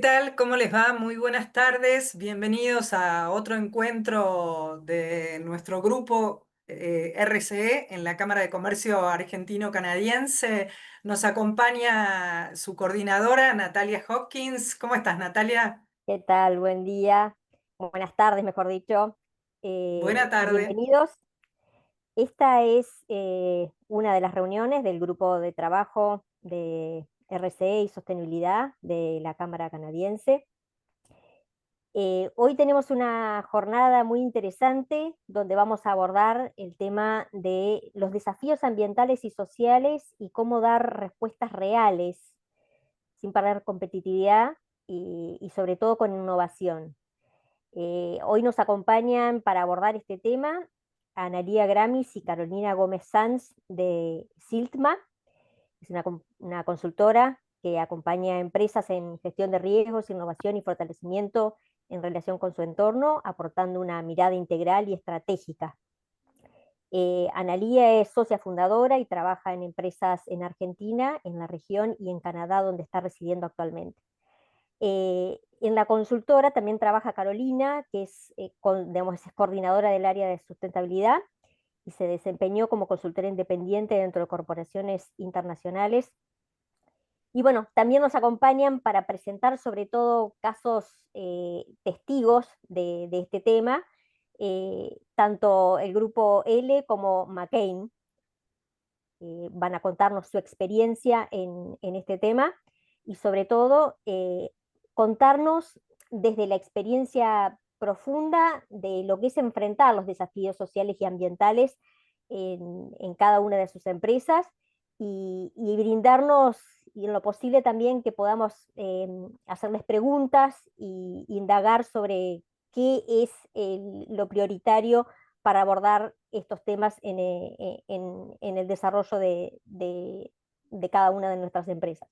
tal? ¿Cómo les va? Muy buenas tardes. Bienvenidos a otro encuentro de nuestro grupo RCE en la Cámara de Comercio Argentino-Canadiense. Nos acompaña su coordinadora, Natalia Hopkins. ¿Cómo estás, Natalia? ¿Qué tal? Buen día, buenas tardes, mejor dicho. Buena tarde. Bienvenidos. Esta es una de las reuniones del grupo de trabajo de RCE y sostenibilidad de la Cámara Canadiense. Hoy tenemos una jornada muy interesante donde vamos a abordar el tema de los desafíos ambientales y sociales y cómo dar respuestas reales sin perder competitividad y sobre todo con innovación. Hoy nos acompañan para abordar este tema Analía Gramis y Carolina Gómez Sanz de Siltma. Es una consultora que acompaña a empresas en gestión de riesgos, innovación y fortalecimiento en relación con su entorno, aportando una mirada integral y estratégica. Analía es socia fundadora y trabaja en empresas en Argentina, en la región y en Canadá, donde está residiendo actualmente. En la consultora también trabaja Carolina, que es, digamos, es coordinadora del área de sustentabilidad y se desempeñó como consultora independiente dentro de corporaciones internacionales. Y bueno, también nos acompañan para presentar sobre todo casos testigos de este tema, tanto el grupo L como McCain. Van a contarnos su experiencia en este tema y sobre todo contarnos desde la experiencia profunda de lo que es enfrentar los desafíos sociales y ambientales en cada una de sus empresas y brindarnos, y en lo posible también que podamos hacerles preguntas e indagar sobre qué es lo prioritario para abordar estos temas en el desarrollo de cada una de nuestras empresas.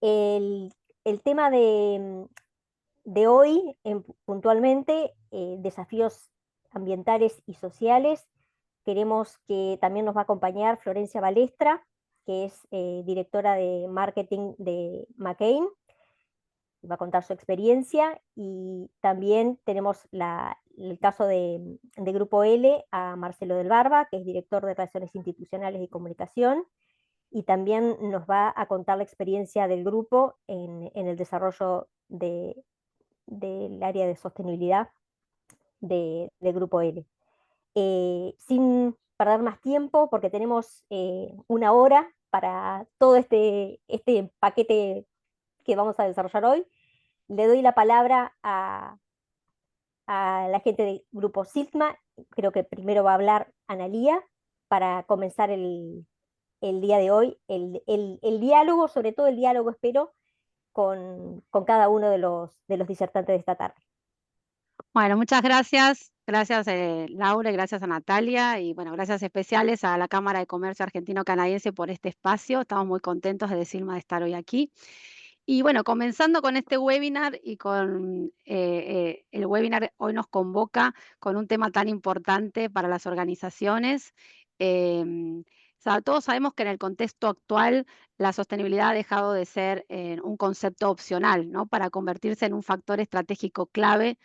El, el tema de hoy, puntualmente, desafíos ambientales y sociales, queremos que también nos va a acompañar Florencia Balestra, que es directora de marketing de McCain, va a contar su experiencia y también tenemos el caso de Grupo L a Marcelo del Barba, que es director de Relaciones Institucionales y Comunicación, y también nos va a contar la experiencia del grupo en el desarrollo del área de sostenibilidad de Grupo L. Sin perder más tiempo, porque tenemos una hora para todo este paquete que vamos a desarrollar hoy, le doy la palabra a la gente del grupo Siltma. Creo que primero va a hablar Analía para comenzar el día de hoy, el diálogo, sobre todo el diálogo, espero, con cada uno de los disertantes de esta tarde. Bueno, muchas gracias. Gracias, Laura, y gracias a Natalia. Y bueno, gracias especiales a la Cámara de Comercio Argentino-Canadiense por este espacio. Estamos muy contentos de Silma de estar hoy aquí. Y bueno, comenzando con este webinar y con el webinar hoy nos convoca con un tema tan importante para las organizaciones. Todos sabemos que en el contexto actual la sostenibilidad ha dejado de ser un concepto opcional, ¿no? Para convertirse en un factor estratégico clave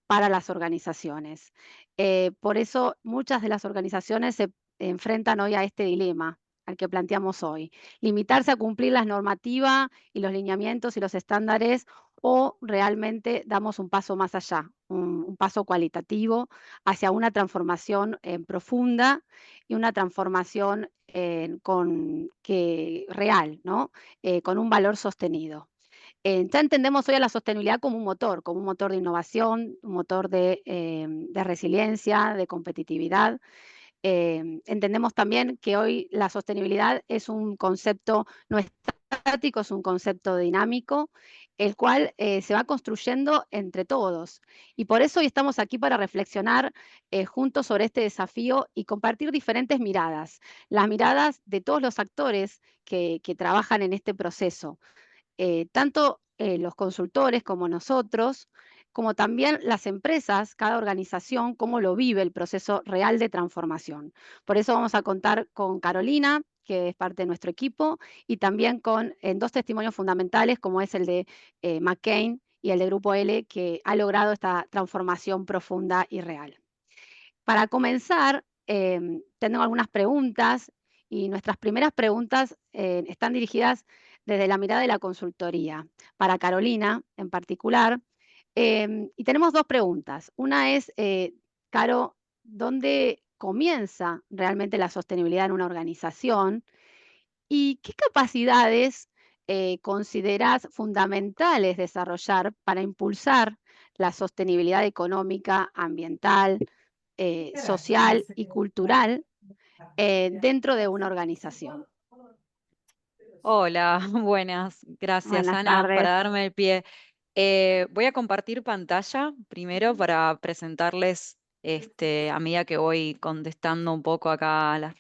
para las organizaciones. Por eso muchas de las organizaciones se enfrentan hoy a este dilema al que planteamos hoy. Limitarse a cumplir las normativas y los lineamientos y los estándares o realmente damos un paso más allá, un paso cualitativo hacia una transformación profunda y una transformación real, ¿no? Con un valor sostenido. Ya entendemos hoy a la sostenibilidad como un motor de innovación, un motor de resiliencia, de competitividad. Entendemos también que hoy la sostenibilidad es un concepto no estático, es un concepto dinámico, el cual se va construyendo entre todos. Y por eso hoy estamos aquí para reflexionar juntos sobre este desafío y compartir diferentes miradas, las miradas de todos los actores que trabajan en este proceso, tanto los consultores como nosotros, como también las empresas, cada organización, cómo lo vive el proceso real de transformación. Por eso vamos a contar con Carolina, que es parte de nuestro equipo, y también con dos testimonios fundamentales, como es el de McCain y el de Grupo L, que ha logrado esta transformación profunda y real. Para comenzar, tengo algunas preguntas y nuestras primeras preguntas están dirigidas desde la mirada de la consultoría, para Carolina en particular. Y tenemos dos preguntas. Una es, Caro, ¿dónde comienza realmente la sostenibilidad en una organización? ¿Y qué capacidades consideras fundamentales desarrollar para impulsar la sostenibilidad económica, ambiental, social y cultural dentro de una organización? Hola, buenas. Gracias, Buenas Ana, tardes. para darme el pie. Voy a compartir pantalla primero para presentarles a medida que voy contestando un poco acá las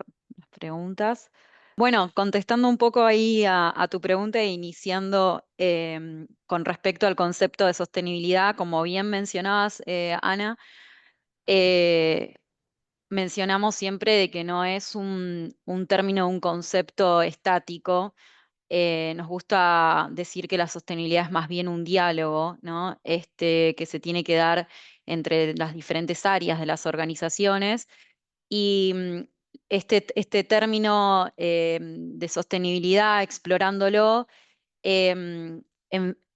preguntas. Bueno, contestando un poco ahí a tu pregunta e iniciando con respecto al concepto de sostenibilidad, como bien mencionabas, Ana, eh, mencionamos siempre de que no es un término, un concepto estático. Nos gusta decir que la sostenibilidad es más bien un diálogo, ¿no? Que se tiene que dar entre las diferentes áreas de las organizaciones. Y este término de sostenibilidad, explorándolo, en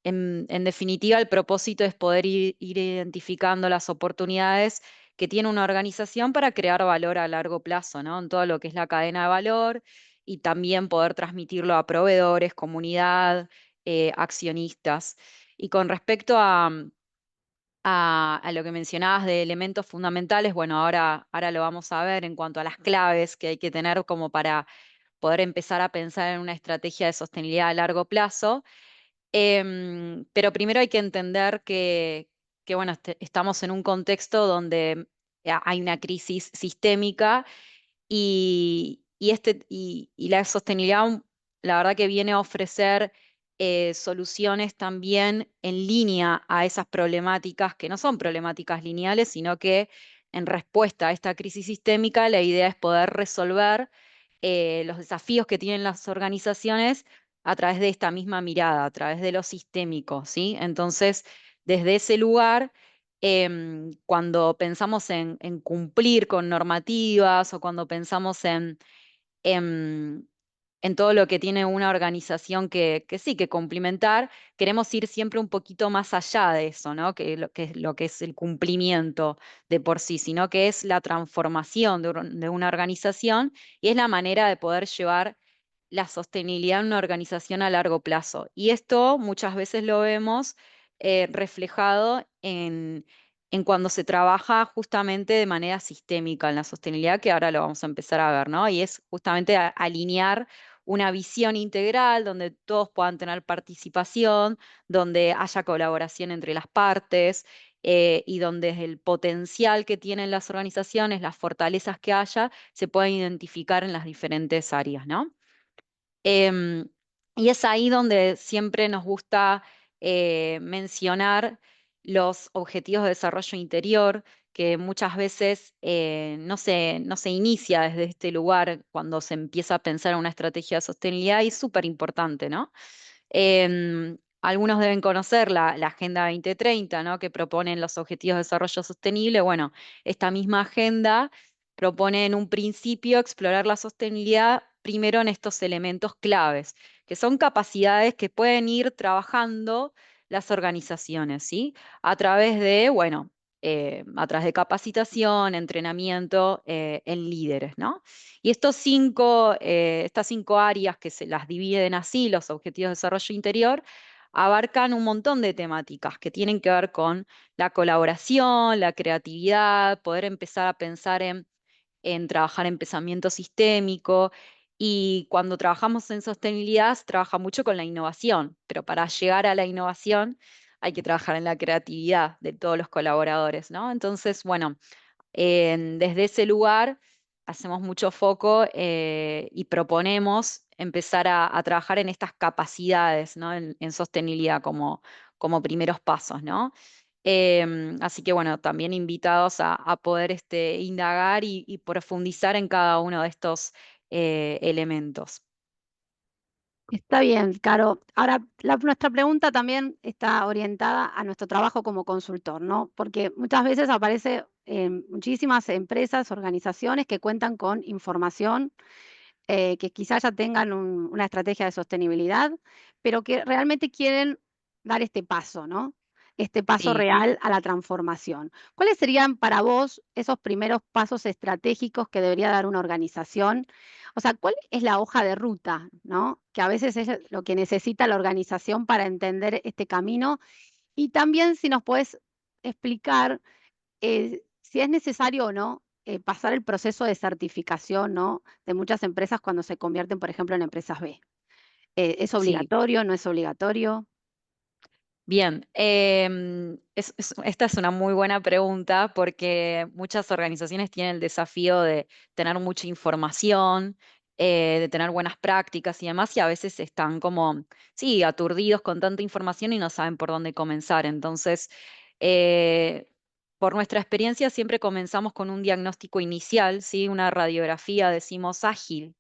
definitiva, el propósito es poder ir identificando las oportunidades que tiene una organización para crear valor a largo plazo, ¿no? En todo lo que es la cadena de valor y también poder transmitirlo a proveedores, comunidad, accionistas. Y con respecto a lo que mencionabas de elementos fundamentales, bueno, ahora lo vamos a ver en cuanto a las claves que hay que tener como para poder empezar a pensar en una estrategia de sostenibilidad a largo plazo. Pero primero hay que entender que bueno, estamos en un contexto donde hay una crisis sistémica y la sostenibilidad, la verdad que viene a ofrecer soluciones también en línea a esas problemáticas, que no son problemáticas lineales, sino que en respuesta a esta crisis sistémica, la idea es poder resolver los desafíos que tienen las organizaciones a través de esta misma mirada, a través de lo sistémico, ¿sí? Entonces, desde ese lugar, cuando pensamos en cumplir con normativas o cuando pensamos en, en todo lo que tiene una organización que sí, que complementar, queremos ir siempre un poquito más allá de eso, ¿no? Que es el cumplimiento de por sí, sino que es la transformación de una organización y es la manera de poder llevar la sostenibilidad en una organización a largo plazo. Y esto muchas veces lo vemos reflejado en cuando se trabaja justamente de manera sistémica en la sostenibilidad, que ahora lo vamos a empezar a ver, ¿no? Y es justamente alinear una visión integral donde todos puedan tener participación, donde haya colaboración entre las partes y donde el potencial que tienen las organizaciones, las fortalezas que haya, se puedan identificar en las diferentes áreas, ¿no? Em, y es ahí donde siempre nos gusta mencionar los objetivos de desarrollo interior, que muchas veces no se inicia desde este lugar cuando se empieza a pensar en una estrategia de sostenibilidad y es súper importante, ¿no? Algunos deben conocer la Agenda 2030, ¿no? Que proponen los Objetivos de Desarrollo Sostenible. Bueno, esta misma agenda propone en un principio explorar la sostenibilidad primero en estos elementos claves, que son capacidades que pueden ir trabajando las organizaciones, ¿sí? A través de, bueno, a través de capacitación, entrenamiento en líderes, ¿no? Y estas cinco áreas que se las dividen así, los objetivos de desarrollo interior, abarcan un montón de temáticas que tienen que ver con la colaboración, la creatividad, poder empezar a pensar en trabajar en pensamiento sistémico. Y cuando trabajamos en sostenibilidad, se trabaja mucho con la innovación, pero para llegar a la innovación hay que trabajar en la creatividad de todos los colaboradores, ¿no? Entonces, bueno, desde ese lugar hacemos mucho foco y proponemos empezar a trabajar en estas capacidades, ¿no? En sostenibilidad como primeros pasos, ¿no? Así que bueno, también invitados a poder indagar y profundizar en cada uno de estos elementos. Está bien, Caro. Ahora, nuestra pregunta también está orientada a nuestro trabajo como consultor, ¿no? Porque muchas veces aparece en muchísimas empresas, organizaciones que cuentan con información, que quizás ya tengan una estrategia de sostenibilidad, pero que realmente quieren dar este paso, ¿no? Este paso Sí. real a la transformación. ¿Cuáles serían para vos esos primeros pasos estratégicos que debería dar una organización? O sea, ¿cuál es la hoja de ruta, ¿no? Que a veces es lo que necesita la organización para entender este camino. Y también si nos puedes explicar si es necesario o no pasar el proceso de certificación, ¿no? De muchas empresas cuando se convierten, por ejemplo, en empresas B. ¿Es Sí. obligatorio? ¿No es obligatorio? Bien, esta es una muy buena pregunta porque muchas organizaciones tienen el desafío de tener mucha información, de tener buenas prácticas y demás, y a veces están como, sí, aturdidos con tanta información y no saben por dónde comenzar. Entonces, eh, por nuestra experiencia, siempre comenzamos con un diagnóstico inicial, ¿sí? Una radiografía, decimos, ágil,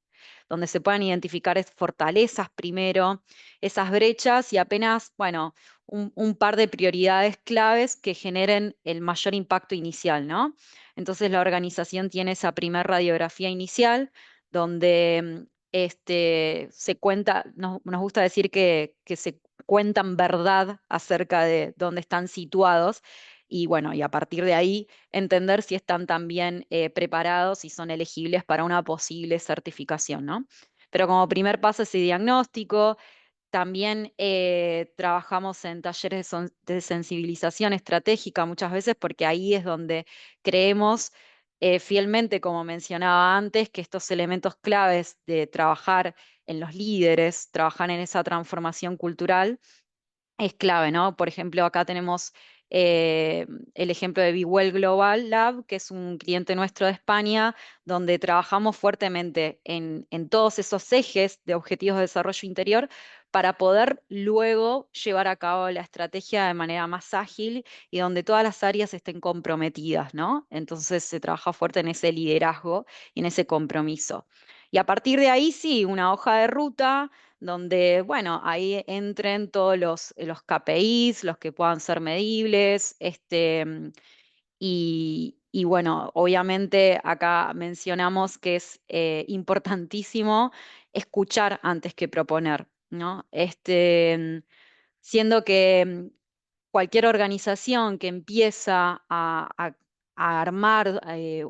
donde se puedan identificar fortalezas primero, esas brechas y apenas, bueno, un par de prioridades claves que generen el mayor impacto inicial, ¿no? Entonces la organización tiene esa primera radiografía inicial donde se cuenta, nos gusta decir que se cuentan verdad acerca de dónde están situados y bueno, y a partir de ahí entender si están también preparados y son elegibles para una posible certificación, ¿no? Pero como primer paso ese diagnóstico, también trabajamos en talleres de sensibilización estratégica muchas veces porque ahí es donde creemos fielmente, como mencionaba antes, que estos elementos claves de trabajar en los líderes, trabajar en esa transformación cultural, es clave, ¿no? Por ejemplo, acá tenemos eh, el ejemplo de Be Well Global Lab, que es un cliente nuestro de España, donde trabajamos fuertemente en todos esos ejes de objetivos de desarrollo interior para poder luego llevar a cabo la estrategia de manera más ágil y donde todas las áreas estén comprometidas, ¿no? Entonces se trabaja fuerte en ese liderazgo y en ese compromiso. Y a partir de ahí, sí, una hoja de ruta donde, bueno, ahí entren todos los KPIs, los que puedan ser medibles, y bueno, obviamente acá mencionamos que es importantísimo escuchar antes que proponer, ¿no? Siendo que cualquier organización que empieza a armar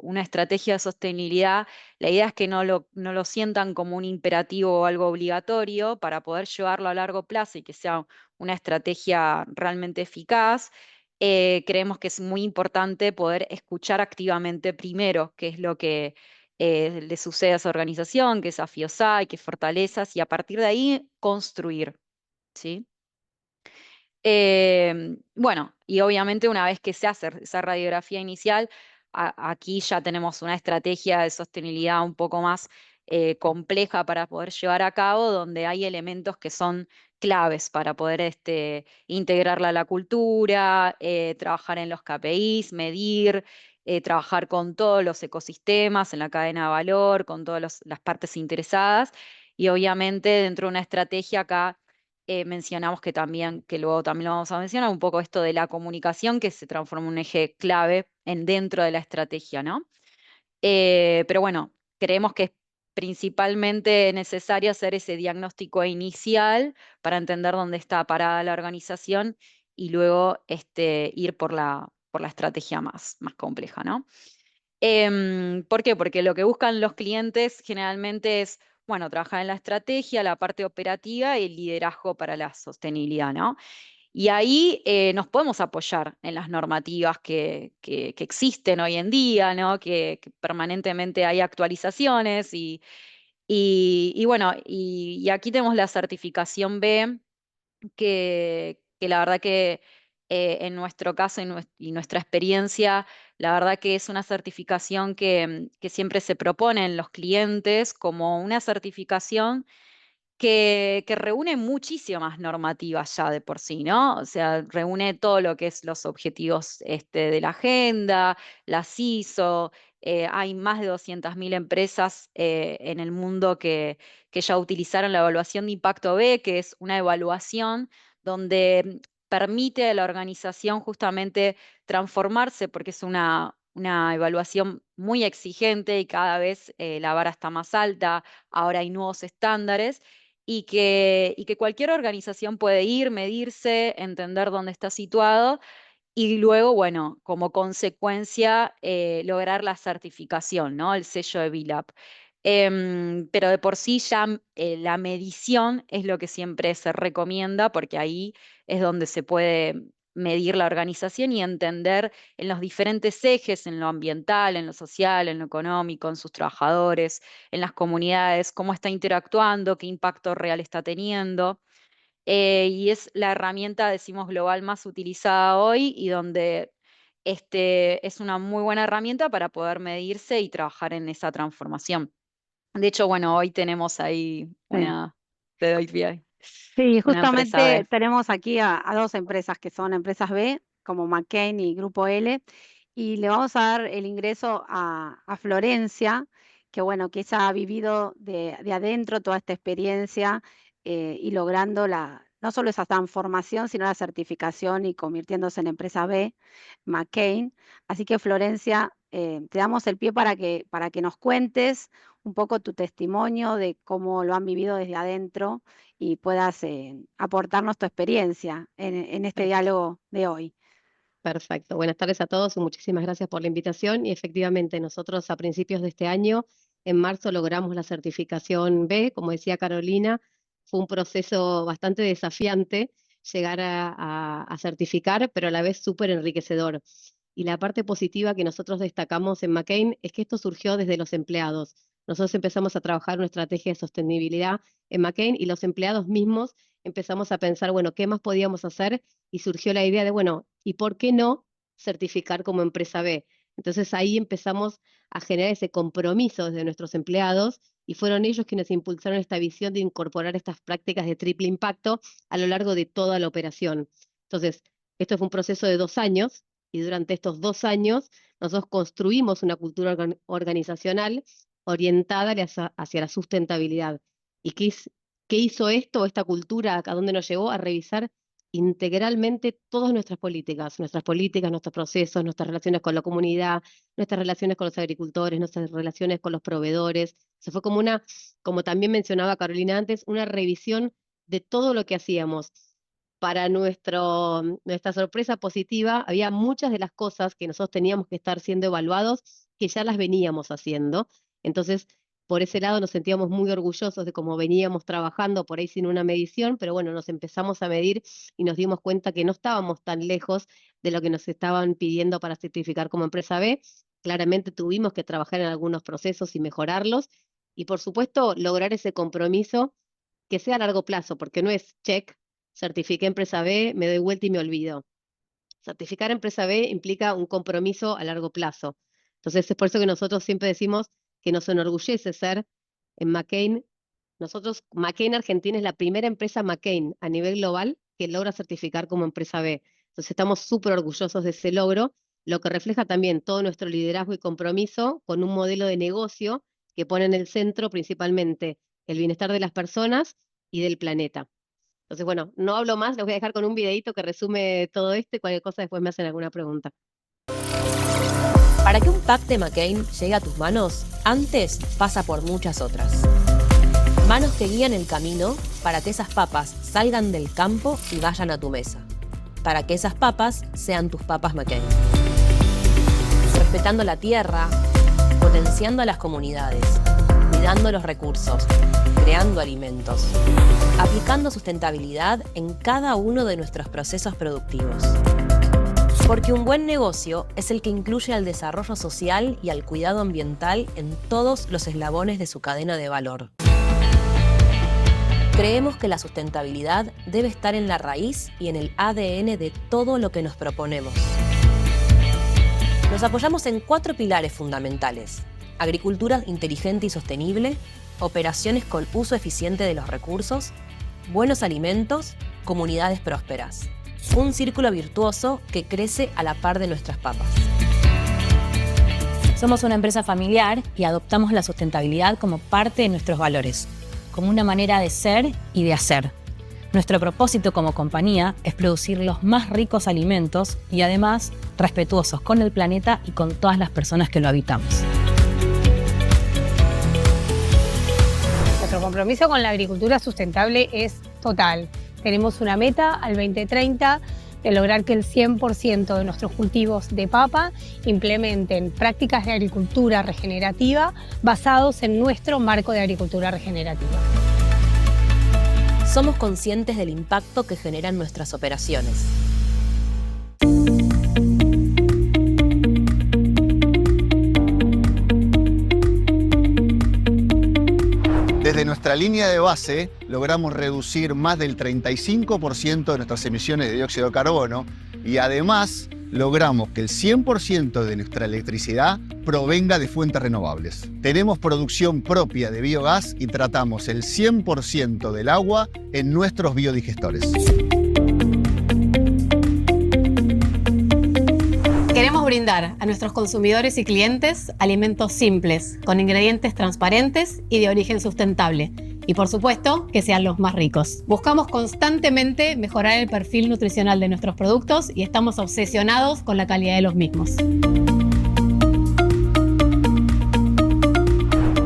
una estrategia de sostenibilidad, la idea es que no lo sientan como un imperativo o algo obligatorio para poder llevarlo a largo plazo y que sea una estrategia realmente eficaz. Creemos que es muy importante poder escuchar activamente primero qué es lo que le sucede a esa organización, qué desafíos hay, qué fortalezas, y a partir de ahí construir, ¿sí? Bueno, y obviamente una vez que se hace esa radiografía inicial, aquí ya tenemos una estrategia de sostenibilidad un poco más compleja para poder llevar a cabo, donde hay elementos que son claves para poder integrarla a la cultura, trabajar en los KPIs, medir, trabajar con todos los ecosistemas en la cadena de valor, con todas las partes interesadas. Y obviamente dentro de una estrategia acá mencionamos que también, que luego también lo vamos a mencionar, un poco esto de la comunicación que se transforma en un eje clave dentro de la estrategia, ¿no? Pero bueno, creemos que es principalmente necesario hacer ese diagnóstico inicial para entender dónde está parada la organización y luego ir por la estrategia más compleja, ¿no? ¿Por qué? Porque lo que buscan los clientes generalmente es, bueno, trabajar en la estrategia, la parte operativa y el liderazgo para la sostenibilidad, ¿no? Y ahí nos podemos apoyar en las normativas que existen hoy en día, ¿no? Que permanentemente hay actualizaciones y bueno, y aquí tenemos la certificación B que la verdad que en nuestro caso y nuestra experiencia, la verdad que es una certificación que siempre se propone en los clientes como una certificación que reúne muchísimas normativas ya de por sí, ¿no? O sea, reúne todo lo que es los objetivos de la agenda, las ISO, hay más de 200.000 empresas en el mundo que ya utilizaron la evaluación de impacto B, que es una evaluación donde permite a la organización justamente transformarse, porque es una evaluación muy exigente y cada vez la vara está más alta, ahora hay nuevos estándares y que cualquier organización puede ir, medirse, entender dónde está situado y luego, bueno, como consecuencia, lograr la certificación, ¿no? El sello de BILAP. Pero de por sí ya la medición es lo que siempre se recomienda porque ahí es donde se puede medir la organización y entender en los diferentes ejes, en lo ambiental, en lo social, en lo económico, en sus trabajadores, en las comunidades, cómo está interactuando, qué impacto real está teniendo. Y es la herramienta, decimos, global más utilizada hoy y donde es una muy buena herramienta para poder medirse y trabajar en esa transformación. De hecho, bueno, hoy tenemos ahí Sí. te doy pie, Sí, una empresa justamente B. tenemos aquí a dos empresas que son empresas B, como McCain y Grupo L, y le vamos a dar el ingreso a Florencia, que bueno, que ella ha vivido de adentro toda esta experiencia y logrando no solo esa transformación, sino la certificación y convirtiéndose en empresa B, McCain. Así que Florencia, te damos el pie para que nos cuentes un poco tu testimonio de cómo lo han vivido desde adentro y puedas aportarnos tu experiencia en este diálogo de hoy. Perfecto. Buenas tardes a todos y muchísimas gracias por la invitación. Y efectivamente, nosotros a principios de este año, en marzo, logramos la certificación B. Como decía Carolina, fue un proceso bastante desafiante llegar a certificar, pero a la vez súper enriquecedor. Y la parte positiva que nosotros destacamos en McCain es que esto surgió desde los empleados. Nosotros empezamos a trabajar una estrategia de sostenibilidad en McCain y los empleados mismos empezamos a pensar, bueno, ¿qué más podíamos hacer? Y surgió la idea de, bueno, ¿y por qué no certificar como empresa B? Entonces ahí empezamos a generar ese compromiso desde nuestros empleados y fueron ellos quienes impulsaron esta visión de incorporar estas prácticas de triple impacto a lo largo de toda la operación. Entonces, esto fue un proceso de 2 años y durante estos 2 años nosotros construimos una cultura organizacional orientada hacia la sustentabilidad. ¿Y qué hizo esto, esta cultura, a dónde nos llevó? A revisar integralmente todas nuestras políticas, nuestros procesos, nuestras relaciones con la comunidad, nuestras relaciones con los agricultores, nuestras relaciones con los proveedores. Se fue como también mencionaba Carolina antes, una revisión de todo lo que hacíamos. Para nuestra sorpresa positiva, había muchas de las cosas que nosotros teníamos que estar siendo evaluados que ya las veníamos haciendo. Entonces, por ese lado nos sentíamos muy orgullosos de cómo veníamos trabajando por ahí sin una medición, pero bueno, nos empezamos a medir y nos dimos cuenta que no estábamos tan lejos de lo que nos estaban pidiendo para certificar como empresa B. Claramente tuvimos que trabajar en algunos procesos y mejorarlos y por supuesto lograr ese compromiso que sea a largo plazo, porque no es check, certifiqué empresa B, me doy vuelta y me olvido. Certificar empresa B implica un compromiso a largo plazo. Entonces es por eso que nosotros siempre decimos que nos enorgullece ser en McCain. McCain Argentina es la primera empresa McCain a nivel global que logra certificar como empresa B. Entonces estamos súper orgullosos de ese logro, lo que refleja también todo nuestro liderazgo y compromiso con un modelo de negocio que pone en el centro principalmente el bienestar de las personas y del planeta. Entonces, bueno, no hablo más, les voy a dejar con un videito que resume todo esto y cualquier cosa después me hacen alguna pregunta. Para que un pack de McCain llegue a tus manos, antes pasa por muchas otras. Manos que guían el camino para que esas papas salgan del campo y vayan a tu mesa. Para que esas papas sean tus papas McCain. Respetando la tierra, potenciando a las comunidades, cuidando los recursos, creando alimentos, aplicando sustentabilidad en cada uno de nuestros procesos productivos. Porque un buen negocio es el que incluye al desarrollo social y al cuidado ambiental en todos los eslabones de su cadena de valor. Creemos que la sustentabilidad debe estar en la raíz y en el ADN de todo lo que nos proponemos. Nos apoyamos en 4 pilares fundamentales: agricultura inteligente y sostenible, operaciones con uso eficiente de los recursos, buenos alimentos, comunidades prósperas. Un círculo virtuoso que crece a la par de nuestras papas. Somos una empresa familiar y adoptamos la sustentabilidad como parte de nuestros valores, como una manera de ser y de hacer. Nuestro propósito como compañía es producir los más ricos alimentos y además respetuosos con el planeta y con todas las personas que lo habitamos. Nuestro compromiso con la agricultura sustentable es total. Tenemos una meta al 2030 de lograr que el 100% de nuestros cultivos de papa implementen prácticas de agricultura regenerativa basados en nuestro marco de agricultura regenerativa. Somos conscientes del impacto que generan nuestras operaciones. Desde nuestra línea de base logramos reducir más del 35% de nuestras emisiones de dióxido de carbono y además logramos que el 100% de nuestra electricidad provenga de fuentes renovables. Tenemos producción propia de biogás y tratamos el 100% del agua en nuestros biodigestores. Queremos brindar a nuestros consumidores y clientes alimentos simples, con ingredientes transparentes y de origen sustentable. Y por supuesto, que sean los más ricos. Buscamos constantemente mejorar el perfil nutricional de nuestros productos y estamos obsesionados con la calidad de los mismos.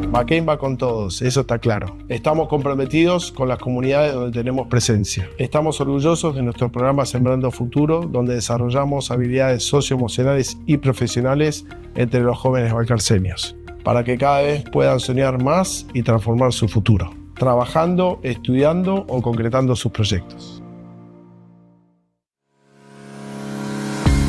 McCain va con todos, eso está claro. Estamos comprometidos con las comunidades donde tenemos presencia. Estamos orgullosos de nuestro programa Sembrando Futuro, donde desarrollamos habilidades socioemocionales y profesionales entre los jóvenes valcarceños, para que cada vez puedan soñar más y transformar su futuro, trabajando, estudiando o concretando sus proyectos.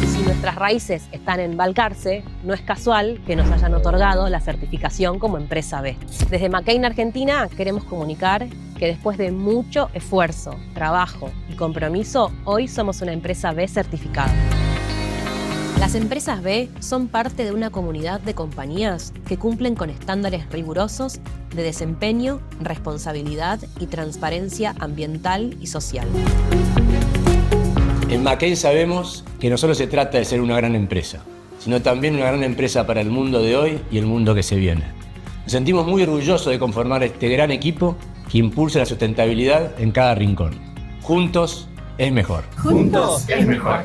Si nuestras raíces están en Balcarce, no es casual que nos hayan otorgado la certificación como empresa B. Desde McCain Argentina queremos comunicar que después de mucho esfuerzo, trabajo y compromiso, hoy somos una empresa B certificada. Las empresas B son parte de una comunidad de compañías que cumplen con estándares rigurosos de desempeño, responsabilidad y transparencia ambiental y social. En McCain sabemos que no solo se trata de ser una gran empresa, sino también una gran empresa para el mundo de hoy y el mundo que se viene. Nos sentimos muy orgullosos de conformar este gran equipo que impulsa la sustentabilidad en cada rincón. Juntos es mejor. Juntos es mejor.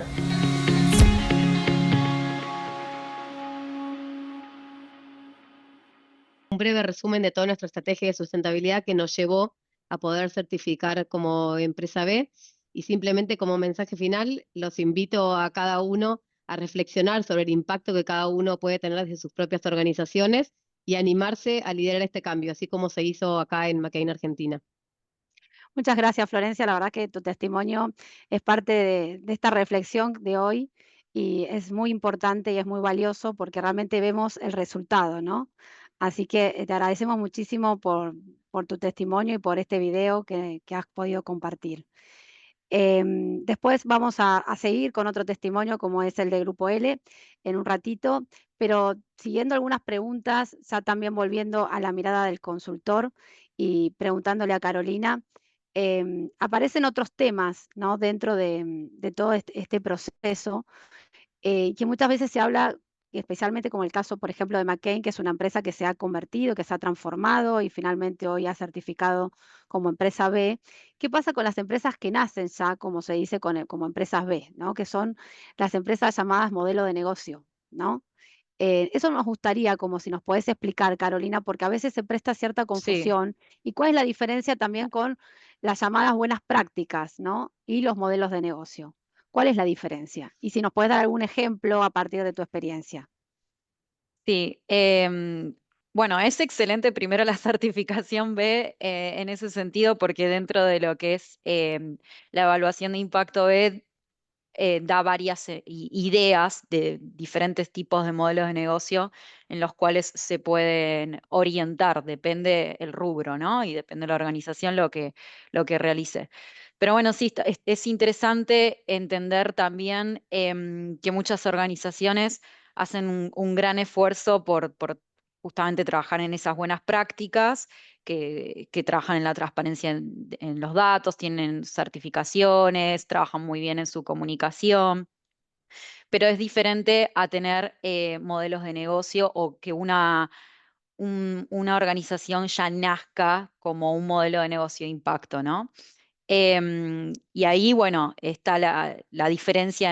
Un breve resumen de toda nuestra estrategia de sustentabilidad que nos llevó a poder certificar como empresa B. Y simplemente como mensaje final, los invito a cada uno a reflexionar sobre el impacto que cada uno puede tener desde sus propias organizaciones y animarse a liderar este cambio, así como se hizo acá en McCain Argentina. Muchas gracias, Florencia. La verdad que tu testimonio es parte de esta reflexión de hoy y es muy importante y es muy valioso porque realmente vemos el resultado, ¿no? Así que te agradecemos muchísimo por tu testimonio y por este video que has podido compartir. Después vamos a seguir con otro testimonio como es el de Grupo L en un ratito, pero siguiendo algunas preguntas, ya también volviendo a la mirada del consultor y preguntándole a Carolina, aparecen otros temas, ¿no? Dentro de todo este proceso, que muchas veces se habla, especialmente como el caso, por ejemplo, de McCain, que es una empresa que se ha convertido, que se ha transformado y finalmente hoy ha certificado como empresa B. ¿Qué pasa con las empresas que nacen ya, como se dice, como empresas B, ¿no? Que son las empresas llamadas modelo de negocio, ¿no? Eso nos gustaría, como si nos podés explicar, Carolina, porque a veces se presta cierta confusión. ¿Y cuál es la diferencia también con las llamadas buenas prácticas, ¿no? Y los modelos de negocio? ¿Cuál es la diferencia? Y si nos puedes dar algún ejemplo a partir de tu experiencia. Sí, bueno, es excelente primero la certificación B en ese sentido, porque dentro de lo que es la evaluación de impacto B, da varias ideas de diferentes tipos de modelos de negocio en los cuales se pueden orientar, depende el rubro, ¿no? Y depende de la organización lo que realice. Pero bueno, sí, es interesante entender también que muchas organizaciones hacen un gran esfuerzo por justamente trabajar en esas buenas prácticas, que trabajan en la transparencia en los datos, tienen certificaciones, trabajan muy bien en su comunicación, pero es diferente a tener modelos de negocio o que una organización ya nazca como un modelo de negocio de impacto, ¿no? Y ahí, bueno, está la diferencia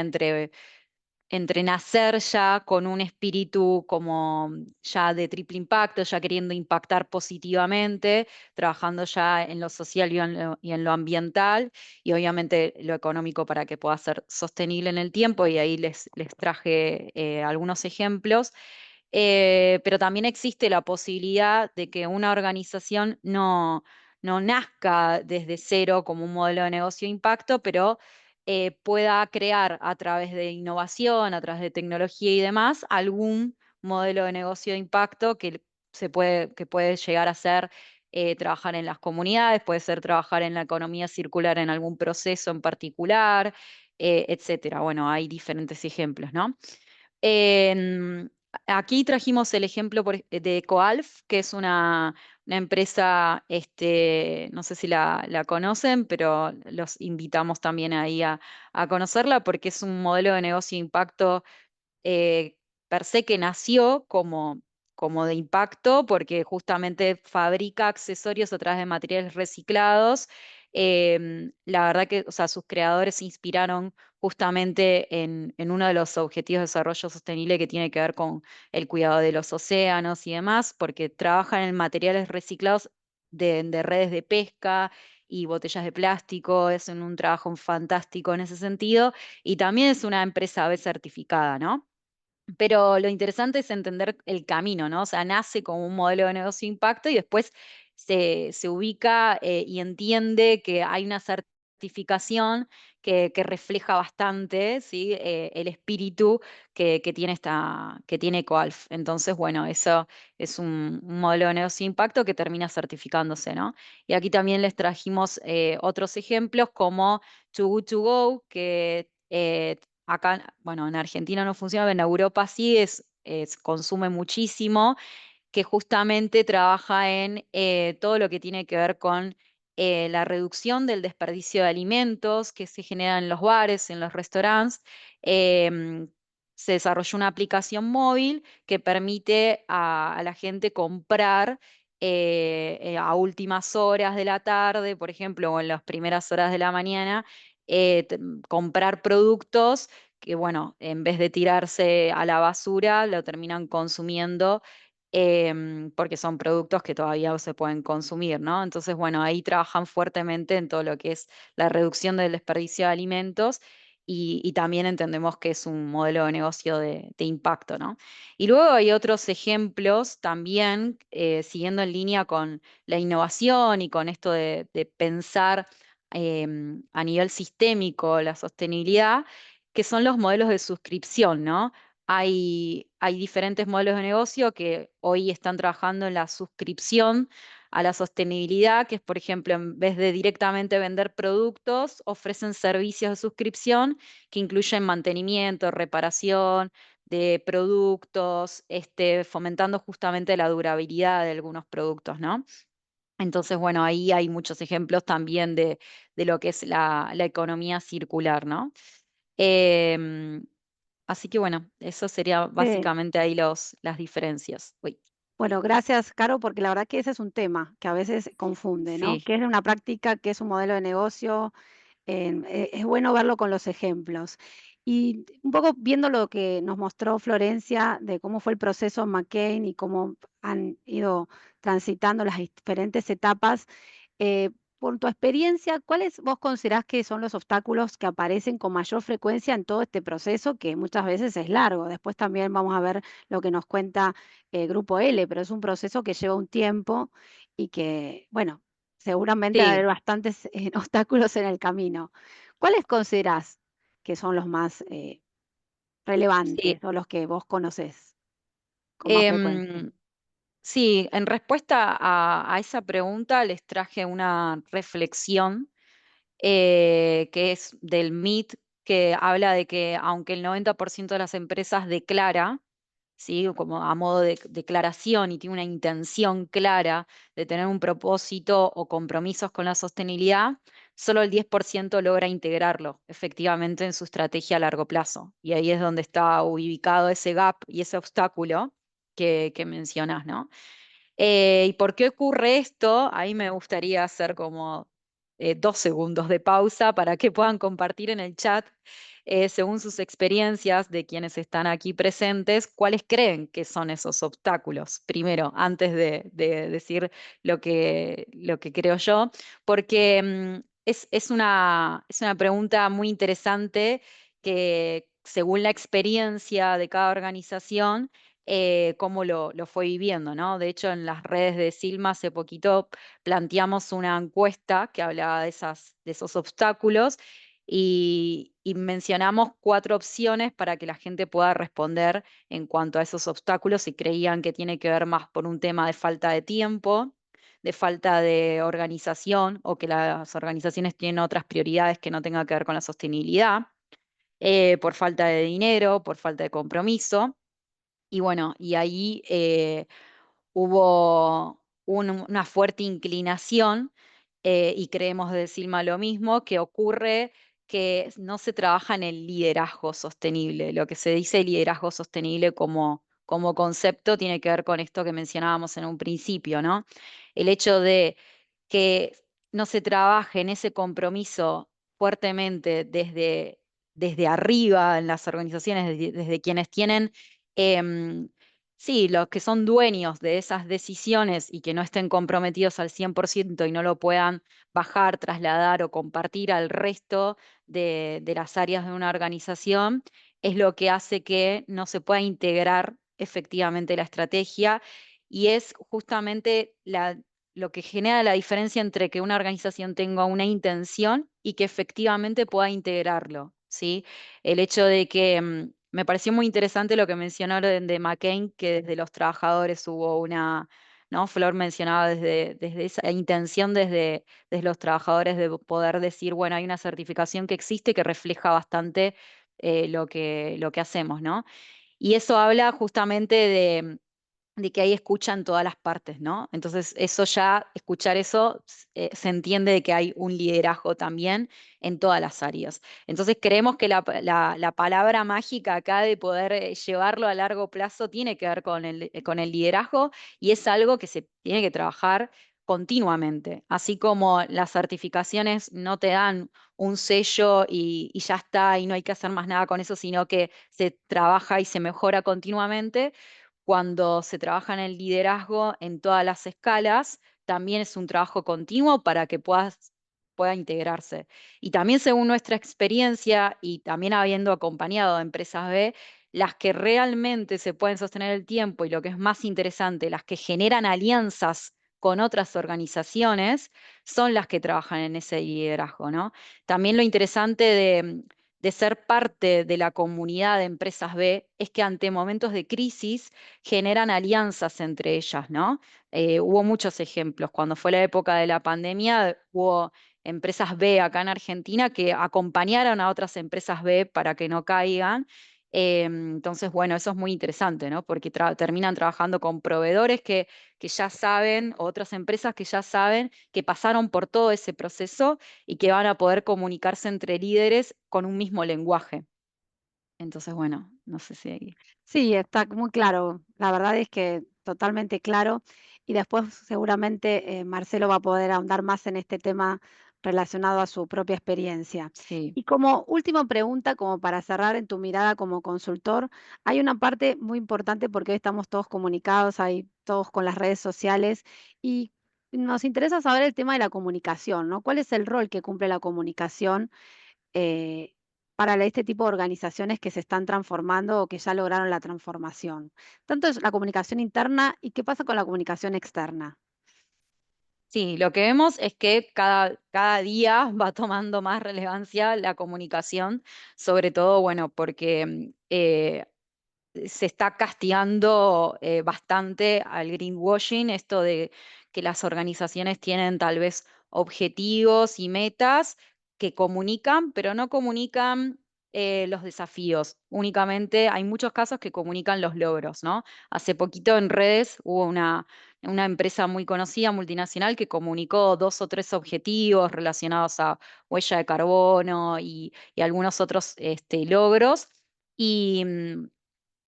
entre nacer ya con un espíritu como ya de triple impacto, ya queriendo impactar positivamente, trabajando ya en lo social y en lo ambiental, y obviamente lo económico para que pueda ser sostenible en el tiempo, y ahí les traje algunos ejemplos. Pero también existe la posibilidad de que una organización no nazca desde cero como un modelo de negocio de impacto, pero pueda crear a través de innovación, a través de tecnología y demás, algún modelo de negocio de impacto que puede llegar a ser trabajar en las comunidades, puede ser trabajar en la economía circular en algún proceso en particular, etcétera. Bueno, hay diferentes ejemplos, ¿no? Em, Aquí trajimos el ejemplo de Ecoalf, que es una empresa, no sé si la conocen, pero los invitamos también ahí a conocerla porque es un modelo de negocio de impacto eh, per se que nació como de impacto porque justamente fabrica accesorios a través de materiales reciclados. La verdad que, o sea, sus creadores se inspiraron justamente en uno de los objetivos de desarrollo sostenible que tiene que ver con el cuidado de los océanos y demás, porque trabajan en materiales reciclados de redes de pesca y botellas de plástico, es un trabajo fantástico en ese sentido, y también es una empresa B certificada, ¿no? Pero lo interesante es entender el camino, ¿no? O sea, nace como un modelo de negocio de impacto y después se ubica y entiende que hay una certificación que refleja bastante, ¿sí? El espíritu que tiene Ecoalf. Entonces, bueno, eso es un modelo de negocio de impacto que termina certificándose, ¿no? Y aquí también les trajimos otros ejemplos como Too Good To Go, que acá, bueno, en Argentina no funciona, pero en Europa sí consume muchísimo, que justamente trabaja en todo lo que tiene que ver con la reducción del desperdicio de alimentos que se genera en los bares, en los restaurantes. Em, Se desarrolló una aplicación móvil que permite a la gente comprar a últimas horas de la tarde, por ejemplo, o en las primeras horas de la mañana, comprar productos que, bueno, en vez de tirarse a la basura, lo terminan consumiendo porque son productos que todavía se pueden consumir, ¿no? Entonces, bueno, ahí trabajan fuertemente en todo lo que es la reducción del desperdicio de alimentos y también entendemos que es un modelo de negocio de impacto, ¿no? Y luego hay otros ejemplos también, siguiendo en línea con la innovación y con esto de pensar a nivel sistémico la sostenibilidad, que son los modelos de suscripción, ¿no? Hay diferentes modelos de negocio que hoy están trabajando en la suscripción a la sostenibilidad, que es, por ejemplo, en vez de directamente vender productos, ofrecen servicios de suscripción que incluyen mantenimiento, reparación de productos, fomentando justamente la durabilidad de algunos productos, ¿no? Entonces, bueno, ahí hay muchos ejemplos también de lo que es la economía circular, ¿no? Em, Así que bueno, eso sería básicamente ahí las diferencias. Uy, Bueno, gracias, Caro, porque la verdad que ese es un tema que a veces confunde, ¿no? sí, ¿Qué es una práctica? ¿Qué es un modelo de negocio? Es bueno verlo con los ejemplos. Y un poco viendo lo que nos mostró Florencia de cómo fue el proceso McCain y cómo han ido transitando las diferentes etapas, eh, por tu experiencia, ¿cuáles vos considerás que son los obstáculos que aparecen con mayor frecuencia en todo este proceso, que muchas veces es largo? Después también vamos a ver lo que nos cuenta el Grupo L, pero es un proceso que lleva un tiempo y que, bueno, seguramente va a haber sí, bastantes obstáculos en el camino. ¿Cuáles considerás que son los más sí. relevantes o los que vos conocés con más frecuencia? Em, sí, en respuesta a esa pregunta les traje una reflexión que es del MIT, que habla de que aunque el 90% de las empresas declara ¿sí? Como a modo de declaración y tiene una intención clara de tener un propósito o compromisos con la sostenibilidad, solo el 10% logra integrarlo efectivamente en su estrategia a largo plazo. Y ahí es donde está ubicado ese gap y ese obstáculo que mencionás, ¿no? ¿Y por qué ocurre esto? Ahí me gustaría hacer como 2 segundos de pausa para que puedan compartir en el chat, según sus experiencias de quienes están aquí presentes, cuáles creen que son esos obstáculos. Primero, antes de decir lo que creo yo, porque es una pregunta muy interesante que según la experiencia de cada organización, cómo lo fue viviendo, ¿no? De hecho, en las redes de Silma hace poquito planteamos una encuesta que hablaba de esos obstáculos y mencionamos 4 opciones para que la gente pueda responder en cuanto a esos obstáculos si creían que tiene que ver más por un tema de falta de tiempo, de falta de organización o que las organizaciones tienen otras prioridades que no tengan que ver con la sostenibilidad, por falta de dinero, por falta de compromiso. Y bueno, y ahí hubo una fuerte inclinación, y creemos de Silma lo mismo, que ocurre que no se trabaja en el liderazgo sostenible. Lo que se dice liderazgo sostenible como concepto tiene que ver con esto que mencionábamos en un principio, ¿no? El hecho de que no se trabaje en ese compromiso fuertemente desde arriba en las organizaciones, desde quienes tienen, em, sí, los que son dueños de esas decisiones y que no estén comprometidos al 100% y no lo puedan bajar, trasladar o compartir al resto de las áreas de una organización, es lo que hace que no se pueda integrar efectivamente la estrategia y es justamente lo que genera la diferencia entre que una organización tenga una intención y que efectivamente pueda integrarlo, ¿sí? El hecho de que me pareció muy interesante lo que mencionaron de McCain, que desde los trabajadores hubo una, ¿no? Flor mencionaba desde esa intención desde los trabajadores de poder decir, bueno, hay una certificación que existe que refleja bastante lo que hacemos, ¿no? Y eso habla justamente de que hay escucha en todas las partes, ¿no? Entonces, eso ya, escuchar eso, se entiende de que hay un liderazgo también en todas las áreas. Entonces, creemos que la palabra mágica acá de poder llevarlo a largo plazo tiene que ver con el liderazgo y es algo que se tiene que trabajar continuamente, así como las certificaciones no te dan un sello y ya está, y no hay que hacer más nada con eso, sino que se trabaja y se mejora continuamente. Cuando se trabaja en el liderazgo en todas las escalas, también es un trabajo continuo para que pueda integrarse. Y también según nuestra experiencia y también habiendo acompañado a empresas B, las que realmente se pueden sostener el tiempo y lo que es más interesante, las que generan alianzas con otras organizaciones, son las que trabajan en ese liderazgo, ¿no? También lo interesante de ser parte de la comunidad de empresas B es que ante momentos de crisis generan alianzas entre ellas, ¿no? Hubo muchos ejemplos. Cuando fue la época de la pandemia, hubo empresas B acá en Argentina que acompañaron a otras empresas B para que no caigan. Entonces, bueno, eso es muy interesante, ¿no? Porque terminan trabajando con proveedores que ya saben, o otras empresas que ya saben que pasaron por todo ese proceso y que van a poder comunicarse entre líderes con un mismo lenguaje. Entonces, bueno, no sé si... Sí, está muy claro. La verdad es que totalmente claro. Y después seguramente Marcelo va a poder ahondar más en este tema relacionado a su propia experiencia. Sí. Y como última pregunta, como para cerrar en tu mirada como consultor, hay una parte muy importante porque hoy estamos todos comunicados, hay todos con las redes sociales y nos interesa saber el tema de la comunicación, ¿no? ¿Cuál es el rol que cumple la comunicación eh, para este tipo de organizaciones que se están transformando o que ya lograron la transformación? Tanto es la comunicación interna y qué pasa con la comunicación externa. Sí, lo que vemos es que cada día va tomando más relevancia la comunicación, sobre todo, bueno, porque se está castigando bastante al greenwashing, esto de que las organizaciones tienen tal vez objetivos y metas que comunican, pero no comunican los desafíos. Únicamente hay muchos casos que comunican los logros, ¿no? Hace poquito en redes hubo una empresa muy conocida, multinacional, que comunicó 2 o 3 objetivos relacionados a huella de carbono y algunos otros logros. Y,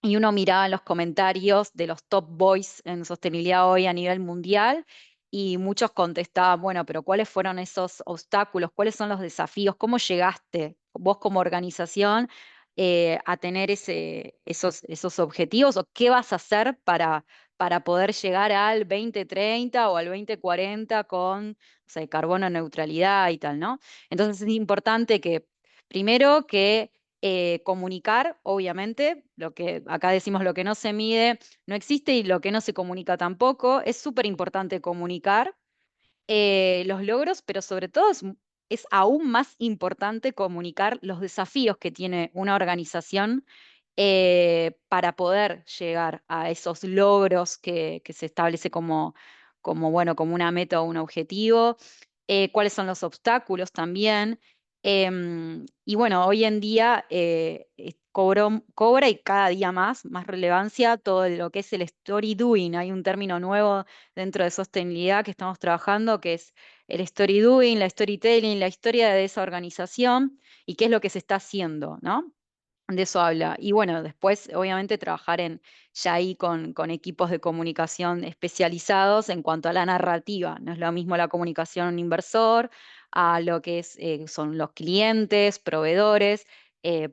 y uno miraba en los comentarios de los top boys en sostenibilidad hoy a nivel mundial y muchos contestaban, bueno, pero ¿cuáles fueron esos obstáculos? ¿Cuáles son los desafíos? ¿Cómo llegaste vos como organización a tener esos objetivos? ¿O qué vas a hacer para poder llegar al 2030 o al 2040 con, o sea, carbono neutralidad y tal, ¿no? Entonces es importante que, primero, que comunicar, obviamente, lo que acá decimos, lo que no se mide no existe y lo que no se comunica tampoco. Es súper importante comunicar los logros, pero sobre todo es aún más importante comunicar los desafíos que tiene una organización para poder llegar a esos logros que se establece bueno, como una meta o un objetivo, cuáles son los obstáculos también. Y bueno, hoy en día cobra y cada día más relevancia todo lo que es el story doing. Hay un término nuevo dentro de sostenibilidad que estamos trabajando, que es el story doing, la storytelling, la historia de esa organización y qué es lo que se está haciendo, ¿no? De eso habla. Y bueno, después, obviamente, trabajar ya ahí con equipos de comunicación especializados en cuanto a la narrativa. No es lo mismo la comunicación a un inversor, a lo que son los clientes, proveedores,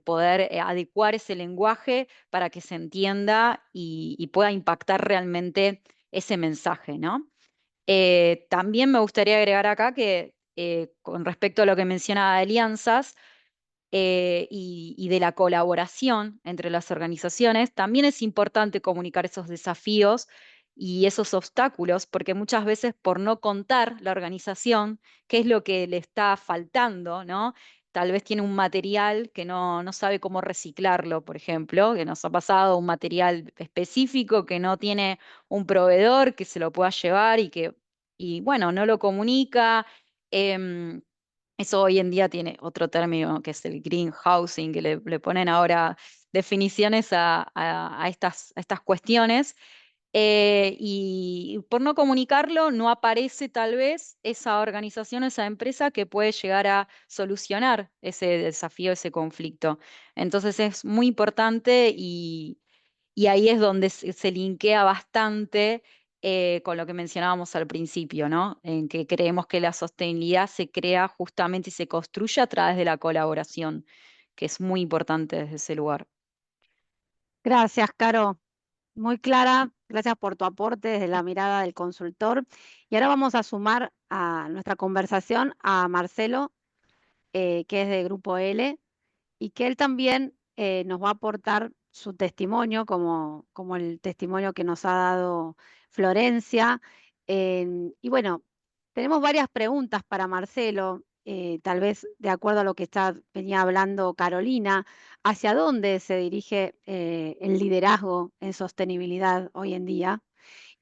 poder adecuar ese lenguaje para que se entienda y pueda impactar realmente ese mensaje, ¿no? También me gustaría agregar acá que con respecto a lo que mencionaba de alianzas, y de la colaboración entre las organizaciones, también es importante comunicar esos desafíos y esos obstáculos, porque muchas veces por no contar la organización qué es lo que le está faltando, ¿no? Tal vez tiene un material que no sabe cómo reciclarlo, por ejemplo, que nos ha pasado un material específico que no tiene un proveedor que se lo pueda llevar y bueno, no lo comunica. em, Eso hoy en día tiene otro término que es el greenhousing, que le ponen ahora definiciones a estas cuestiones. Y por no comunicarlo, no aparece tal vez esa organización, esa empresa que puede llegar a solucionar ese desafío, ese conflicto. Entonces es muy importante y ahí es donde se linkea bastante con lo que mencionábamos al principio, ¿no? En que creemos que la sostenibilidad se crea justamente y se construye a través de la colaboración, que es muy importante desde ese lugar. Gracias, Caro. Muy clara. Gracias por tu aporte desde la mirada del consultor. Y ahora vamos a sumar a nuestra conversación a Marcelo, que es de Grupo L, y que él también nos va a aportar su testimonio, como el testimonio que nos ha dado Florencia. Y bueno, tenemos varias preguntas para Marcelo, tal vez de acuerdo a lo que venía hablando Carolina, ¿hacia dónde se dirige el liderazgo en sostenibilidad hoy en día?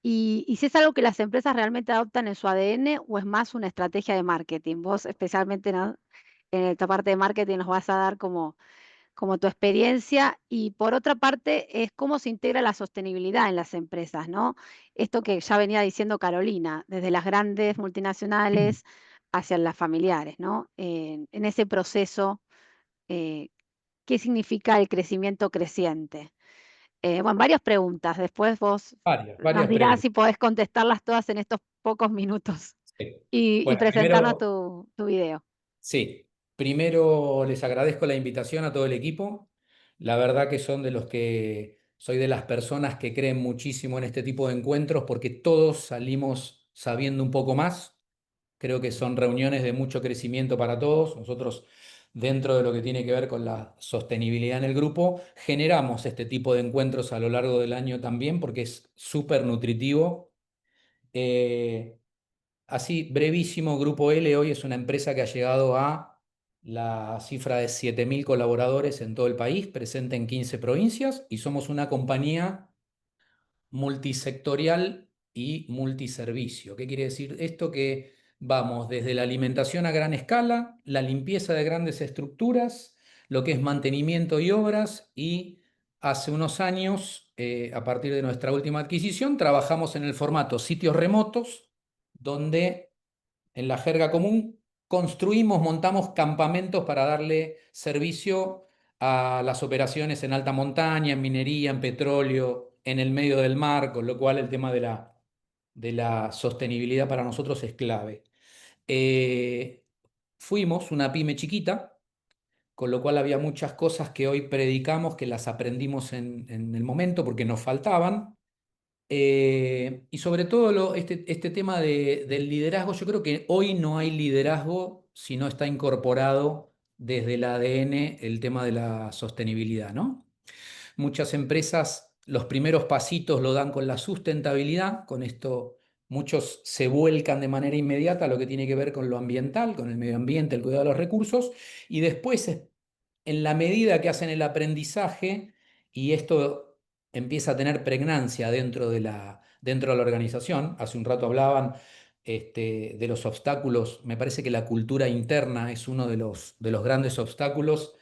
Y si es algo que las empresas realmente adoptan en su ADN o es más una estrategia de marketing. Vos especialmente, ¿no?, en esta parte de marketing nos vas a dar como tu experiencia, y por otra parte es cómo se integra la sostenibilidad en las empresas, ¿no? Esto que ya venía diciendo Carolina, desde las grandes multinacionales hacia las familiares, ¿no? En ese proceso, ¿qué significa el crecimiento creciente? Bueno, varias preguntas, después vos Varias nos dirás preguntas. si podés contestarlas todas en estos pocos minutos Sí. y Bueno, presentarnos primero, tu video. sí, primero les agradezco la invitación a todo el equipo. La verdad que soy de las personas que creen muchísimo en este tipo de encuentros porque todos salimos sabiendo un poco más. Creo que son reuniones de mucho crecimiento para todos. Nosotros, dentro de lo que tiene que ver con la sostenibilidad en el grupo, generamos este tipo de encuentros a lo largo del año también porque es súper nutritivo. Así, brevísimo, Grupo L hoy es una empresa que ha llegado a la cifra de 7.000 colaboradores en todo el país, presente en 15 provincias, y somos una compañía multisectorial y multiservicio. ¿Qué quiere decir esto? Que vamos desde la alimentación a gran escala, la limpieza de grandes estructuras, lo que es mantenimiento y obras, y hace unos años, a partir de nuestra última adquisición, trabajamos en el formato sitios remotos, donde en la jerga común construimos, montamos campamentos para darle servicio a las operaciones en alta montaña, en minería, en petróleo, en el medio del mar, con lo cual el tema de la sostenibilidad para nosotros es clave. Fuimos una pyme chiquita, con lo cual había muchas cosas que hoy predicamos que las aprendimos en el momento porque nos faltaban. Y sobre todo este tema del liderazgo, yo creo que hoy no hay liderazgo si no está incorporado desde el ADN el tema de la sostenibilidad, ¿no? Muchas empresas los primeros pasitos lo dan con la sustentabilidad, con esto muchos se vuelcan de manera inmediata a lo que tiene que ver con lo ambiental, con el medio ambiente, el cuidado de los recursos, y después, en la medida que hacen el aprendizaje, y esto empieza a tener pregnancia dentro de la organización, hace un rato hablaban de los obstáculos, me parece que la cultura interna es uno de los grandes obstáculos.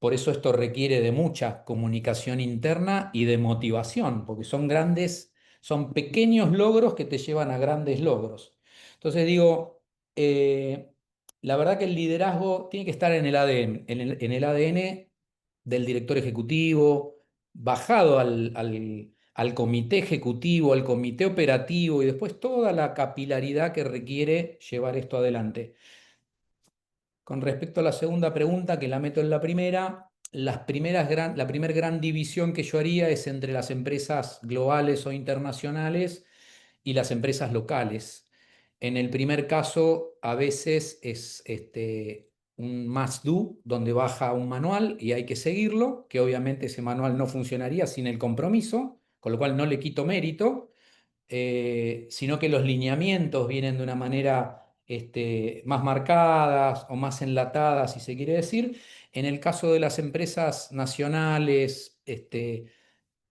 Por eso esto requiere de mucha comunicación interna y de motivación, porque son pequeños logros que te llevan a grandes logros. Entonces digo, la verdad que el liderazgo tiene que estar en el ADN, en el ADN del director ejecutivo, bajado al comité ejecutivo, al comité operativo y después toda la capilaridad que requiere llevar esto adelante. Con respecto a la segunda pregunta, que la meto en la primera, la primera gran división que yo haría es entre las empresas globales o internacionales y las empresas locales. En el primer caso, a veces es un must do, donde baja un manual y hay que seguirlo, que obviamente ese manual no funcionaría sin el compromiso, con lo cual no le quito mérito, sino que los lineamientos vienen de una manera más marcadas o más enlatadas, si se quiere decir. En el caso de las empresas nacionales,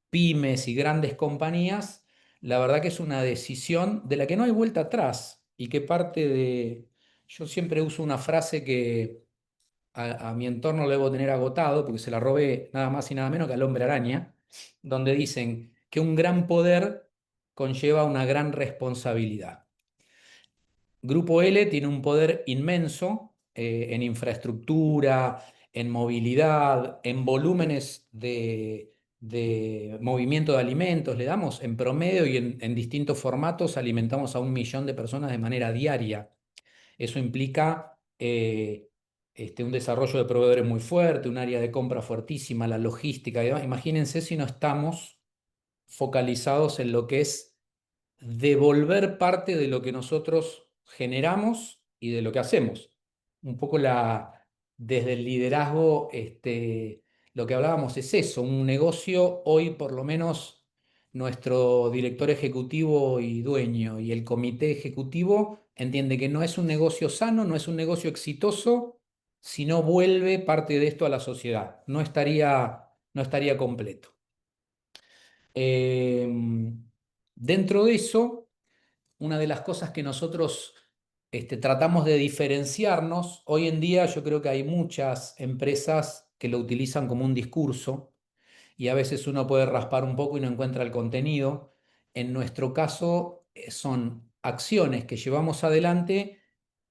pymes y grandes compañías, la verdad que es una decisión de la que no hay vuelta atrás y que parte de... Yo siempre uso una frase que a mi entorno lo debo tener agotado, porque se la robé nada más y nada menos que al Hombre Araña, donde dicen que un gran poder conlleva una gran responsabilidad. Grupo L tiene un poder inmenso en infraestructura, en movilidad, en volúmenes de movimiento de alimentos. Le damos en promedio y en distintos formatos, alimentamos a 1 millón de personas de manera diaria. Eso implica un desarrollo de proveedores muy fuerte, un área de compra fuertísima, la logística y demás. Imagínense si no estamos focalizados en lo que es devolver parte de lo que nosotros generamos y de lo que hacemos. Un poco desde el liderazgo, lo que hablábamos es eso, un negocio hoy por lo menos nuestro director ejecutivo y dueño y el comité ejecutivo entiende que no es un negocio sano, no es un negocio exitoso, si no vuelve parte de esto a la sociedad. No estaría completo. Dentro de eso, una de las cosas que nosotros tratamos de diferenciarnos, hoy en día yo creo que hay muchas empresas que lo utilizan como un discurso y a veces uno puede raspar un poco y no encuentra el contenido. En nuestro caso, son acciones que llevamos adelante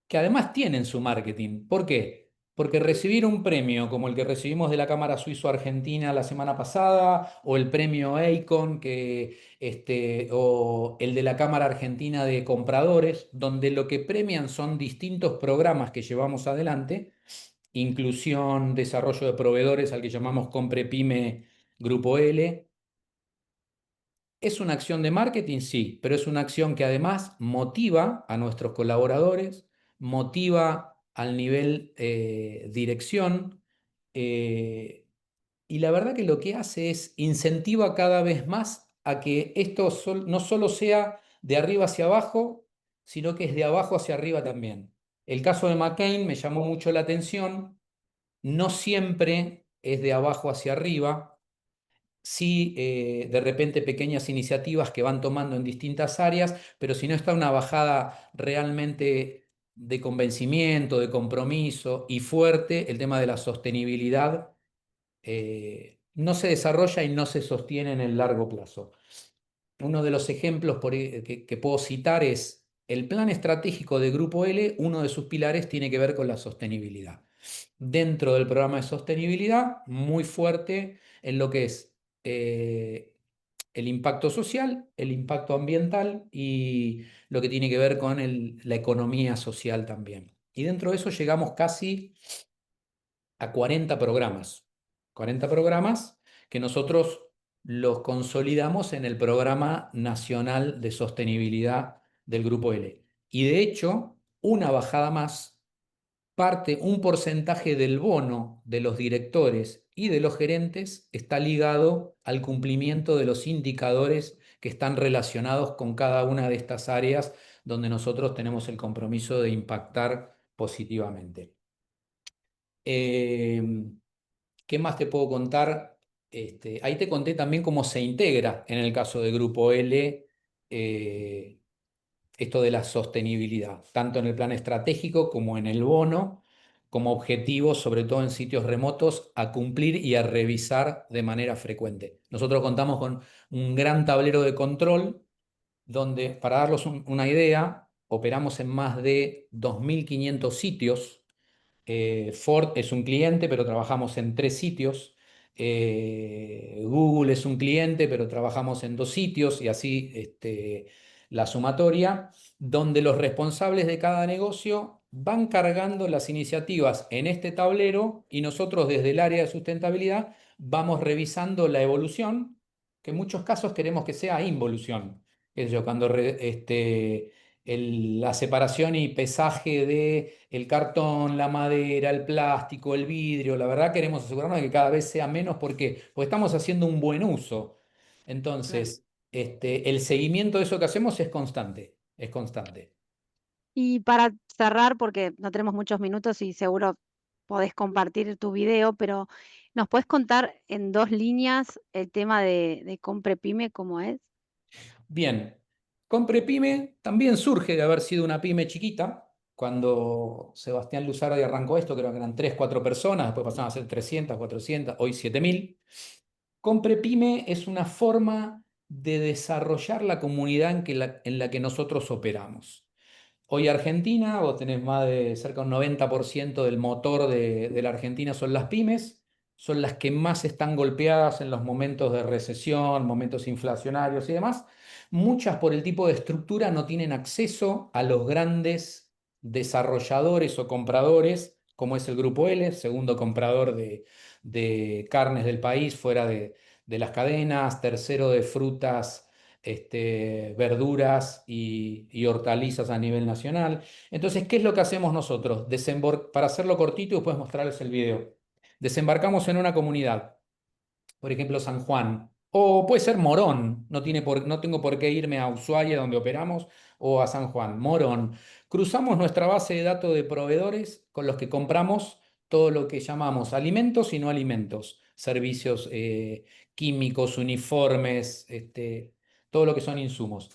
que además tienen su marketing. ¿Por qué? Porque recibir un premio como el que recibimos de la Cámara Suizo-Argentina la semana pasada, o el premio Eikon, o el de la Cámara Argentina de Compradores, donde lo que premian son distintos programas que llevamos adelante, inclusión, desarrollo de proveedores, al que llamamos Comprepyme Grupo L. ¿Es una acción de marketing? Sí, pero es una acción que además motiva a nuestros colaboradores, motiva al nivel dirección, y la verdad que lo que hace es incentiva cada vez más a que esto no solo sea de arriba hacia abajo, sino que es de abajo hacia arriba también. El caso de McCain me llamó mucho la atención, no siempre es de abajo hacia arriba. Sí, de repente pequeñas iniciativas que van tomando en distintas áreas, pero si no está una bajada realmente de convencimiento, de compromiso y fuerte, el tema de la sostenibilidad no se desarrolla y no se sostiene en el largo plazo. Uno de los ejemplos que puedo citar es el plan estratégico de Grupo L. Uno de sus pilares tiene que ver con la sostenibilidad. Dentro del programa de sostenibilidad, muy fuerte en lo que es el impacto social, el impacto ambiental y lo que tiene que ver con la economía social también. Y dentro de eso llegamos casi a 40 programas. 40 programas que nosotros los consolidamos en el Programa Nacional de Sostenibilidad del Grupo L. Y de hecho, una bajada más, un porcentaje del bono de los directores y de los gerentes está ligado al cumplimiento de los indicadores que están relacionados con cada una de estas áreas donde nosotros tenemos el compromiso de impactar positivamente. ¿Qué más te puedo contar? Ahí te conté también cómo se integra en el caso de Grupo L esto de la sostenibilidad, tanto en el plan estratégico como en el bono, como objetivo, sobre todo en sitios remotos, a cumplir y a revisar de manera frecuente. Nosotros contamos con un gran tablero de control donde, para darlos una idea, operamos en más de 2.500 sitios. Ford es un cliente, pero trabajamos en 3 sitios. Google es un cliente, pero trabajamos en 2 sitios y así la sumatoria, donde los responsables de cada negocio van cargando las iniciativas en este tablero y nosotros desde el área de sustentabilidad vamos revisando la evolución, que en muchos casos queremos que sea involución. Cuando la separación y pesaje de el cartón, la madera, el plástico, el vidrio, la verdad queremos asegurarnos de que cada vez sea menos porque estamos haciendo un buen uso. Entonces, el seguimiento de eso que hacemos es constante, es constante. Y para cerrar, porque no tenemos muchos minutos y seguro podés compartir tu video, pero ¿nos podés contar en 2 líneas el tema de Comprepyme, cómo es? Bien, Comprepyme también surge de haber sido una pyme chiquita. Cuando Sebastián Luzardi arrancó esto, creo que eran 3, 4 personas, después pasaron a ser 300, 400, hoy 7.000. Comprepyme es una forma de desarrollar la comunidad en la que nosotros operamos. Hoy Argentina, vos tenés más de cerca de un 90% del motor de la Argentina son las pymes, son las que más están golpeadas en los momentos de recesión, momentos inflacionarios y demás. Muchas por el tipo de estructura no tienen acceso a los grandes desarrolladores o compradores, como es el Grupo L, segundo comprador de carnes del país fuera de las cadenas, tercero de frutas, verduras y hortalizas a nivel nacional. Entonces, ¿qué es lo que hacemos nosotros? Para hacerlo cortito y después mostrarles el video. Desembarcamos en una comunidad, por ejemplo, San Juan, o puede ser Morón, no tengo por qué irme a Ushuaia, donde operamos, o a San Juan, Morón. Cruzamos nuestra base de datos de proveedores con los que compramos todo lo que llamamos alimentos y no alimentos, servicios químicos, uniformes, todo lo que son insumos.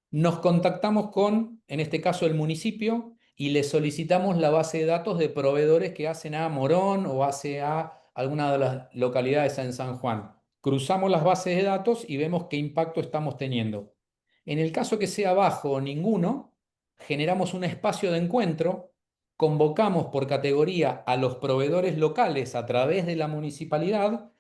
Nos contactamos con, en este caso, el municipio y le solicitamos la base de datos de proveedores que hacen a Morón o hace a alguna de las localidades en San Juan. Cruzamos las bases de datos y vemos qué impacto estamos teniendo. En el caso que sea bajo o ninguno, generamos un espacio de encuentro, convocamos por categoría a los proveedores locales a través de la municipalidad,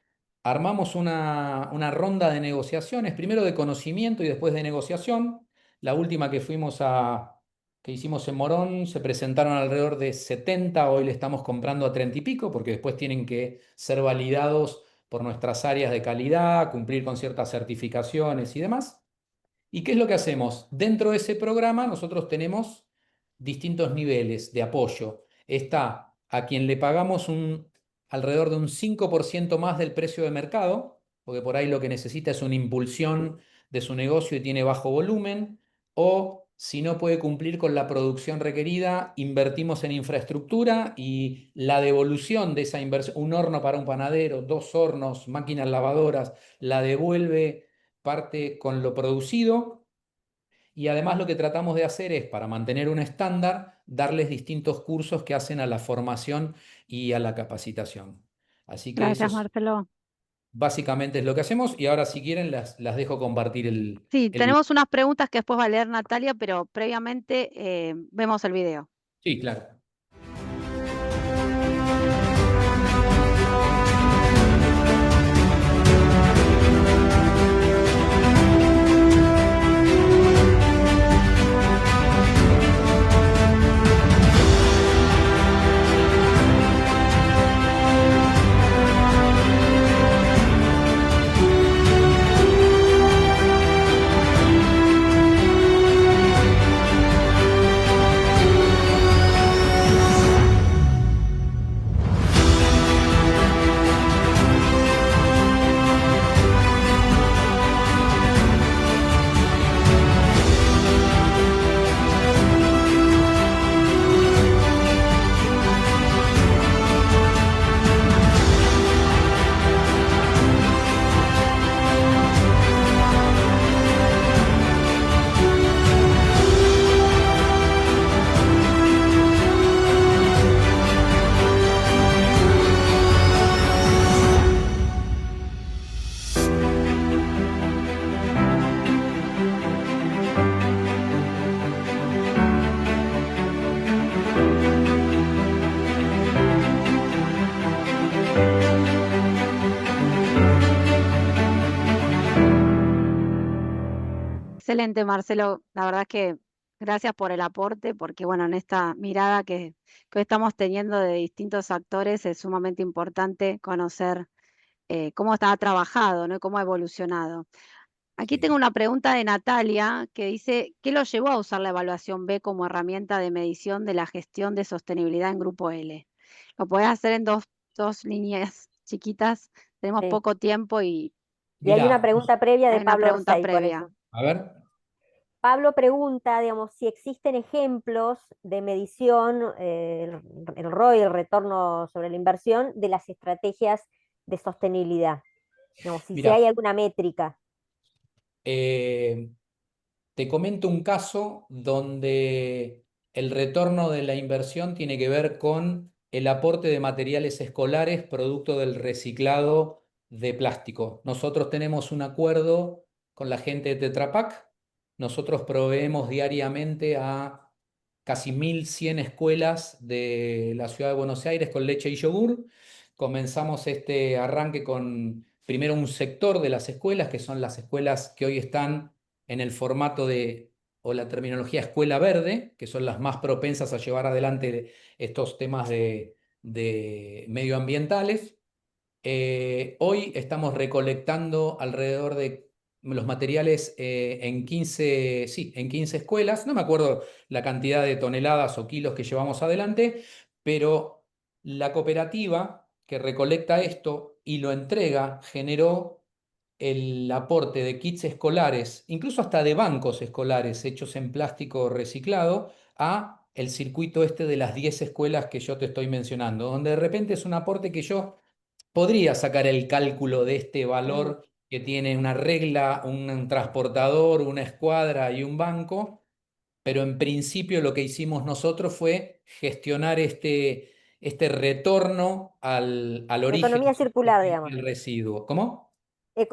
armamos una ronda de negociaciones, primero de conocimiento y después de negociación. La última que hicimos en Morón, se presentaron alrededor de 70, hoy le estamos comprando a 30 y pico, porque después tienen que ser validados por nuestras áreas de calidad, cumplir con ciertas certificaciones y demás. ¿Y qué es lo que hacemos? Dentro de ese programa nosotros tenemos distintos niveles de apoyo. Está a quien le pagamos alrededor de un 5% más del precio de mercado, porque por ahí lo que necesita es una impulsión de su negocio y tiene bajo volumen, o si no puede cumplir con la producción requerida, invertimos en infraestructura y la devolución de esa inversión, un horno para un panadero, 2 hornos, máquinas lavadoras, la devuelve parte con lo producido. Y además lo que tratamos de hacer es, para mantener un estándar, darles distintos cursos que hacen a la formación y a la capacitación. Así que eso Gracias, Marcelo. básicamente es lo que hacemos. Y ahora, si quieren, las dejo compartir Sí, el video. tenemos unas preguntas que después va a leer Natalia, pero previamente vemos el video. Sí, claro. Excelente, Marcelo. La verdad es que gracias por el aporte, porque bueno, en esta mirada que hoy estamos teniendo de distintos actores es sumamente importante conocer cómo está trabajado, ¿no? Y cómo ha evolucionado. Aquí tengo una pregunta de Natalia que dice, ¿qué lo llevó a usar la evaluación B como herramienta de medición de la gestión de sostenibilidad en Grupo L? Lo podés hacer en dos líneas chiquitas, tenemos Sí. poco tiempo y Y hay una Mirá, pregunta previa de hay una Pablo pregunta Orsay con previa. eso. a ver. Pablo pregunta, digamos, si existen ejemplos de medición, el ROI, el retorno sobre la inversión, de las estrategias de sostenibilidad. Digamos, si Mirá, hay alguna métrica. te comento un caso donde el retorno de la inversión tiene que ver con el aporte de materiales escolares producto del reciclado de plástico. Nosotros tenemos un acuerdo con la gente de Tetra Pak. Nosotros proveemos diariamente a casi 1.100 escuelas de la ciudad de Buenos Aires con leche y yogur. Comenzamos este arranque con primero un sector de las escuelas, que son las escuelas que hoy están en el formato de, o la terminología escuela verde, que son las más propensas a llevar adelante estos temas de medioambientales. Hoy estamos recolectando alrededor de los materiales en 15, sí, en 15 escuelas. No me acuerdo la cantidad de toneladas o kilos que llevamos adelante, pero la cooperativa que recolecta esto y lo entrega generó el aporte de kits escolares, incluso hasta de bancos escolares hechos en plástico reciclado, a el circuito este de las 10 escuelas que yo te estoy mencionando, donde de repente es un aporte que yo podría sacar el cálculo de este valor que tiene una regla, un transportador, una escuadra y un banco, pero en principio lo que hicimos nosotros fue gestionar este retorno al origen Economía circular, digamos. del residuo. ¿Cómo?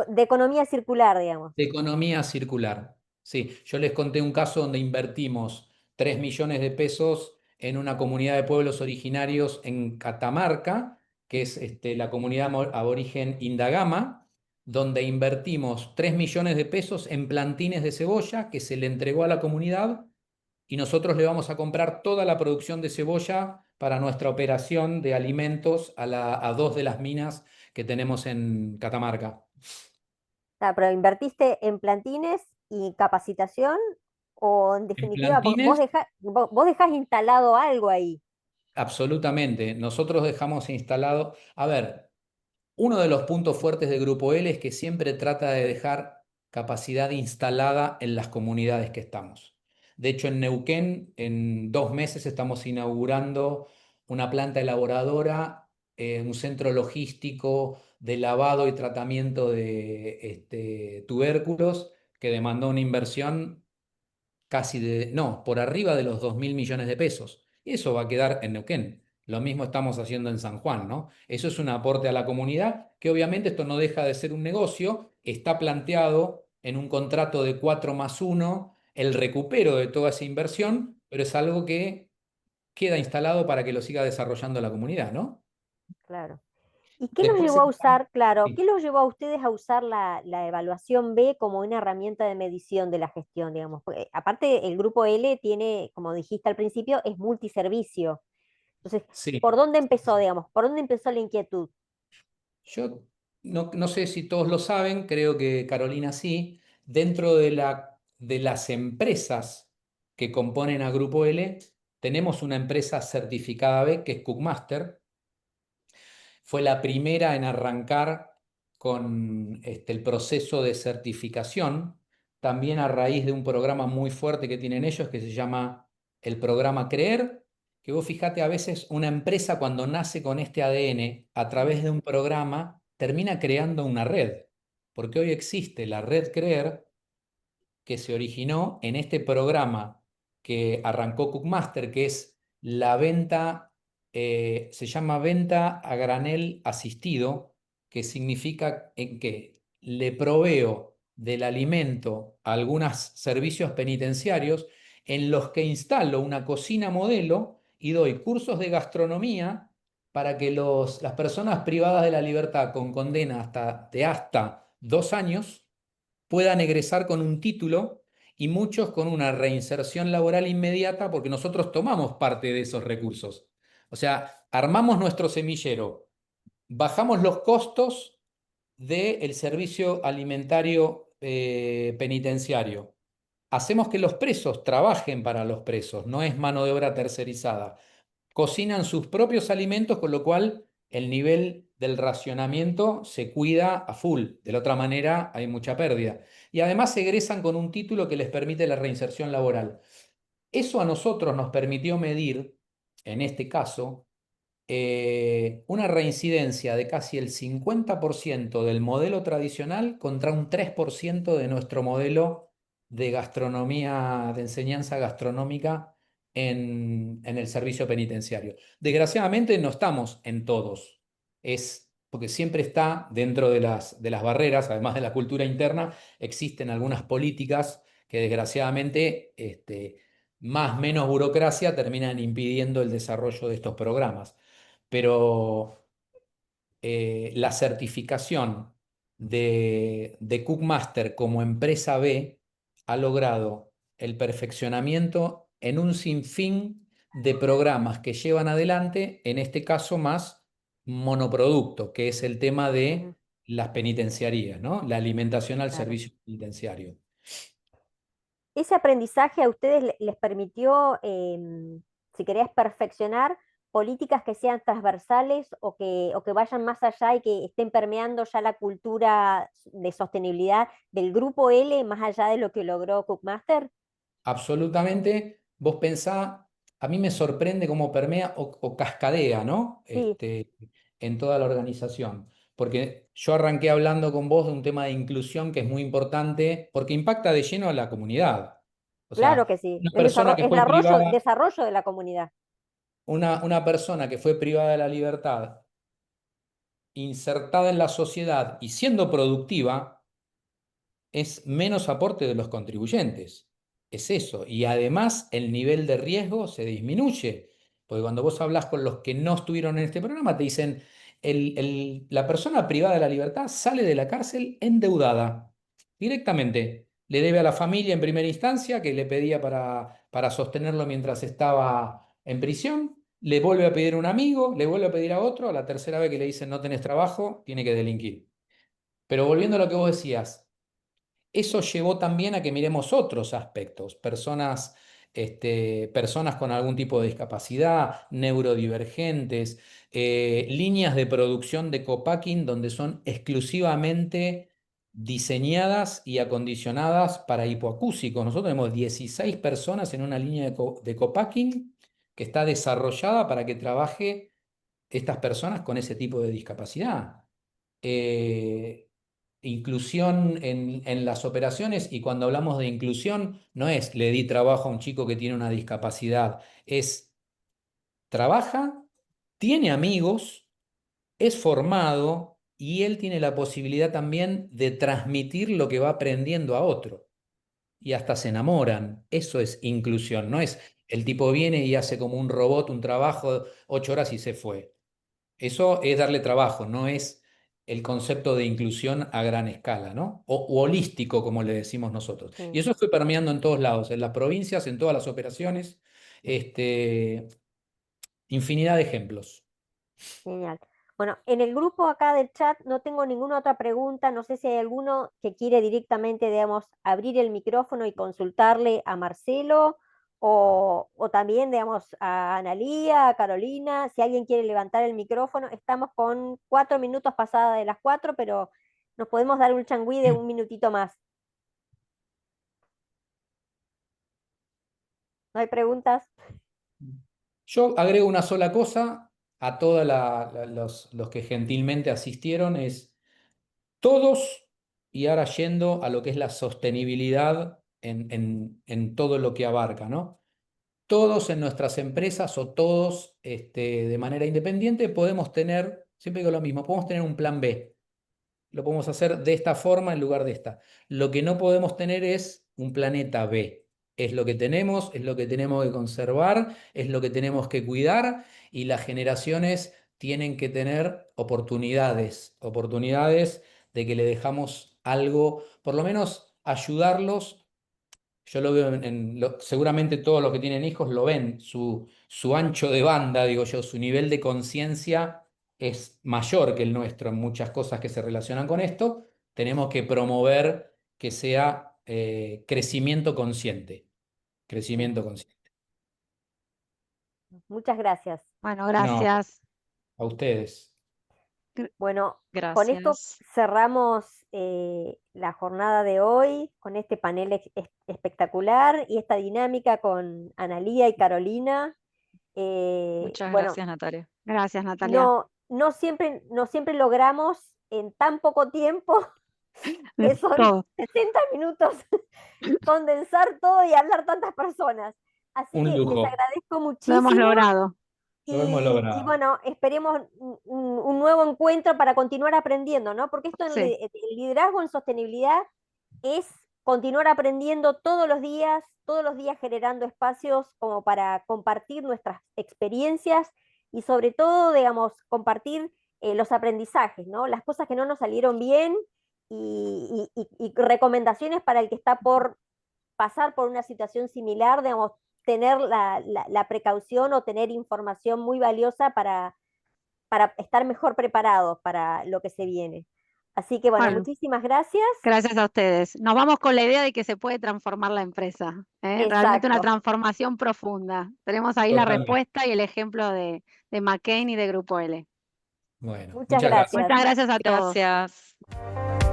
De economía circular, digamos. De economía circular. Sí, yo les conté un caso donde invertimos 3 millones de pesos en una comunidad de pueblos originarios en Catamarca, que es la comunidad aborigen Indagama, donde invertimos 3 millones de pesos en plantines de cebolla que se le entregó a la comunidad y nosotros le vamos a comprar toda la producción de cebolla para nuestra operación de alimentos a 2 de las minas que tenemos en Catamarca. Pero ¿invertiste en plantines y capacitación? ¿O en En definitiva, plantines, vos dejás instalado algo ahí? absolutamente. Nosotros dejamos instalado, a ver, uno de los puntos fuertes de Grupo L es que siempre trata de dejar capacidad instalada en las comunidades que estamos. De hecho, en Neuquén, en 2 meses estamos inaugurando una planta elaboradora, un centro logístico de lavado y tratamiento de tubérculos que demandó una inversión por arriba de los 2.000 millones de pesos. Y eso va a quedar en Neuquén. Lo mismo estamos haciendo en San Juan, ¿no? Eso es un aporte a la comunidad, que obviamente esto no deja de ser un negocio, está planteado en un contrato de 4+1 el recupero de toda esa inversión, pero es algo que queda instalado para que lo siga desarrollando la comunidad, ¿no? Claro. ¿Y qué los Después llevó a usar, claro, sí. qué los llevó a ustedes a usar la evaluación B como una herramienta de medición de la gestión, digamos? Porque, aparte, el grupo L tiene, como dijiste al principio, es multiservicio. Entonces, Sí. ¿por dónde empezó, digamos? ¿Por dónde empezó la inquietud? Yo no sé si todos lo saben, creo que Carolina sí. Dentro de las empresas que componen a Grupo L, tenemos una empresa certificada B, que es Cookmaster. Fue la primera en arrancar con el proceso de certificación, también a raíz de un programa muy fuerte que tienen ellos, que se llama el programa CREER, que vos fíjate, a veces una empresa cuando nace con este ADN, a través de un programa, termina creando una red, porque hoy existe la red CREER, que se originó en este programa que arrancó Cookmaster, que es la venta, se llama venta a granel asistido, que significa en que le proveo del alimento a algunos servicios penitenciarios en los que instalo una cocina modelo y doy cursos de gastronomía para que las personas privadas de la libertad con condena de hasta 2 años puedan egresar con un título y muchos con una reinserción laboral inmediata, porque nosotros tomamos parte de esos recursos. O sea, armamos nuestro semillero, bajamos los costos del servicio alimentario penitenciario. Hacemos que los presos trabajen para los presos, no es mano de obra tercerizada. Cocinan sus propios alimentos, con lo cual el nivel del racionamiento se cuida a full. De la otra manera hay mucha pérdida. Y además egresan con un título que les permite la reinserción laboral. Eso a nosotros nos permitió medir, en este caso, una reincidencia de casi el 50% del modelo tradicional contra un 3% de nuestro modelo de gastronomía, de enseñanza gastronómica en el servicio penitenciario. Desgraciadamente no estamos en todos, es porque siempre está dentro de las barreras, además de la cultura interna, existen algunas políticas que desgraciadamente, más menos burocracia, terminan impidiendo el desarrollo de estos programas. Pero la certificación de Cookmaster como empresa B ha logrado el perfeccionamiento en un sinfín de programas que llevan adelante, en este caso más monoproducto, que es el tema de las penitenciarías, ¿no? La alimentación al Claro. servicio penitenciario. Ese aprendizaje a ustedes les permitió, si querés, perfeccionar políticas que sean transversales o que vayan más allá y que estén permeando ya la cultura de sostenibilidad del grupo L, más allá de lo que logró Cookmaster. Absolutamente. Vos pensá, a mí me sorprende cómo permea o cascadea, ¿no? Sí. En toda la organización. Porque yo arranqué hablando con vos de un tema de inclusión que es muy importante, porque impacta de lleno a la comunidad. O Claro sea, que sí, una persona que fue privada, desarrollo de la comunidad. una persona que fue privada de la libertad, insertada en la sociedad y siendo productiva, es menos aporte de los contribuyentes. Es eso. Y además el nivel de riesgo se disminuye. Porque cuando vos hablas con los que no estuvieron en este programa, te dicen, la persona privada de la libertad sale de la cárcel endeudada directamente. Le debe a la familia en primera instancia, que le pedía para sostenerlo mientras estaba en prisión. Le vuelve a pedir a un amigo, le vuelve a pedir a otro. A la tercera vez que le dicen no tenés trabajo, tiene que delinquir. Pero volviendo a lo que vos decías, eso llevó también a que miremos otros aspectos, personas con algún tipo de discapacidad, neurodivergentes, líneas de producción de co-packing donde son exclusivamente diseñadas y acondicionadas para hipoacúsicos. Nosotros tenemos 16 personas en una línea de co-packing que está desarrollada para que trabaje estas personas con ese tipo de discapacidad. inclusión en las operaciones, y cuando hablamos de inclusión, no es le di trabajo a un chico que tiene una discapacidad, es trabaja, tiene amigos, es formado y él tiene la posibilidad también de transmitir lo que va aprendiendo a otro. Y hasta se enamoran. Eso es inclusión, no es el tipo viene y hace como un robot un trabajo 8 horas y se fue. Eso es darle trabajo, no es el concepto de inclusión a gran escala, ¿no? O holístico, como le decimos nosotros. Sí. Y eso fue permeando en todos lados, en las provincias, en todas las operaciones, infinidad de ejemplos. Genial. Bueno, en el grupo acá del chat no tengo ninguna otra pregunta. No sé si hay alguno que quiere directamente, digamos, abrir el micrófono y consultarle a Marcelo o también, digamos, a Analía, a Carolina. Si alguien quiere levantar el micrófono, estamos con 4 minutos pasadas de las 4, pero nos podemos dar un changüí de un minutito más. ¿No hay preguntas? Yo agrego una sola cosa a todos los que gentilmente asistieron, es todos, y ahora yendo a lo que es la sostenibilidad en todo lo que abarca, ¿no? Todos en nuestras empresas o todos de manera independiente podemos tener, siempre digo lo mismo, podemos tener un plan B. Lo podemos hacer de esta forma en lugar de esta. Lo que no podemos tener es un planeta B. Es lo que tenemos, es lo que tenemos que conservar, es lo que tenemos que cuidar, y las generaciones tienen que tener oportunidades de que le dejamos algo, por lo menos ayudarlos. Yo lo veo seguramente todos los que tienen hijos lo ven, su ancho de banda, digo yo, su nivel de conciencia es mayor que el nuestro en muchas cosas que se relacionan con esto. Tenemos que promover que sea crecimiento consciente. Crecimiento consciente. Muchas gracias. Bueno, No, gracias. a ustedes. Bueno, con esto Gracias. cerramos la jornada de hoy, con este panel espectacular y esta dinámica con Analía y Carolina. Muchas Bueno, gracias, Natalia. Gracias, Natalia. no siempre logramos en tan poco tiempo, que son Todo. 60 minutos, condensar todo y hablar tantas personas. Así Un que les lujo. agradezco Lo hemos muchísimo. logrado. Lo hemos logrado. Y bueno, esperemos un nuevo encuentro para continuar aprendiendo, ¿no? Porque esto en Sí. el liderazgo en sostenibilidad es continuar aprendiendo todos los días generando espacios como para compartir nuestras experiencias y sobre todo, digamos, compartir los aprendizajes, ¿no? Las cosas que no nos salieron bien y recomendaciones para el que está por pasar por una situación similar, digamos, tener la precaución o tener información muy valiosa para estar mejor preparados para lo que se viene. Así que bueno, Bueno, muchísimas gracias. gracias a ustedes. Nos vamos con la idea de que se puede transformar la empresa, ¿eh? Realmente una Exacto. transformación profunda. Tenemos ahí la Totalmente. respuesta y el ejemplo de McCain y de Grupo L. Bueno, Muchas muchas gracias. gracias. Muchas gracias a todos. Gracias.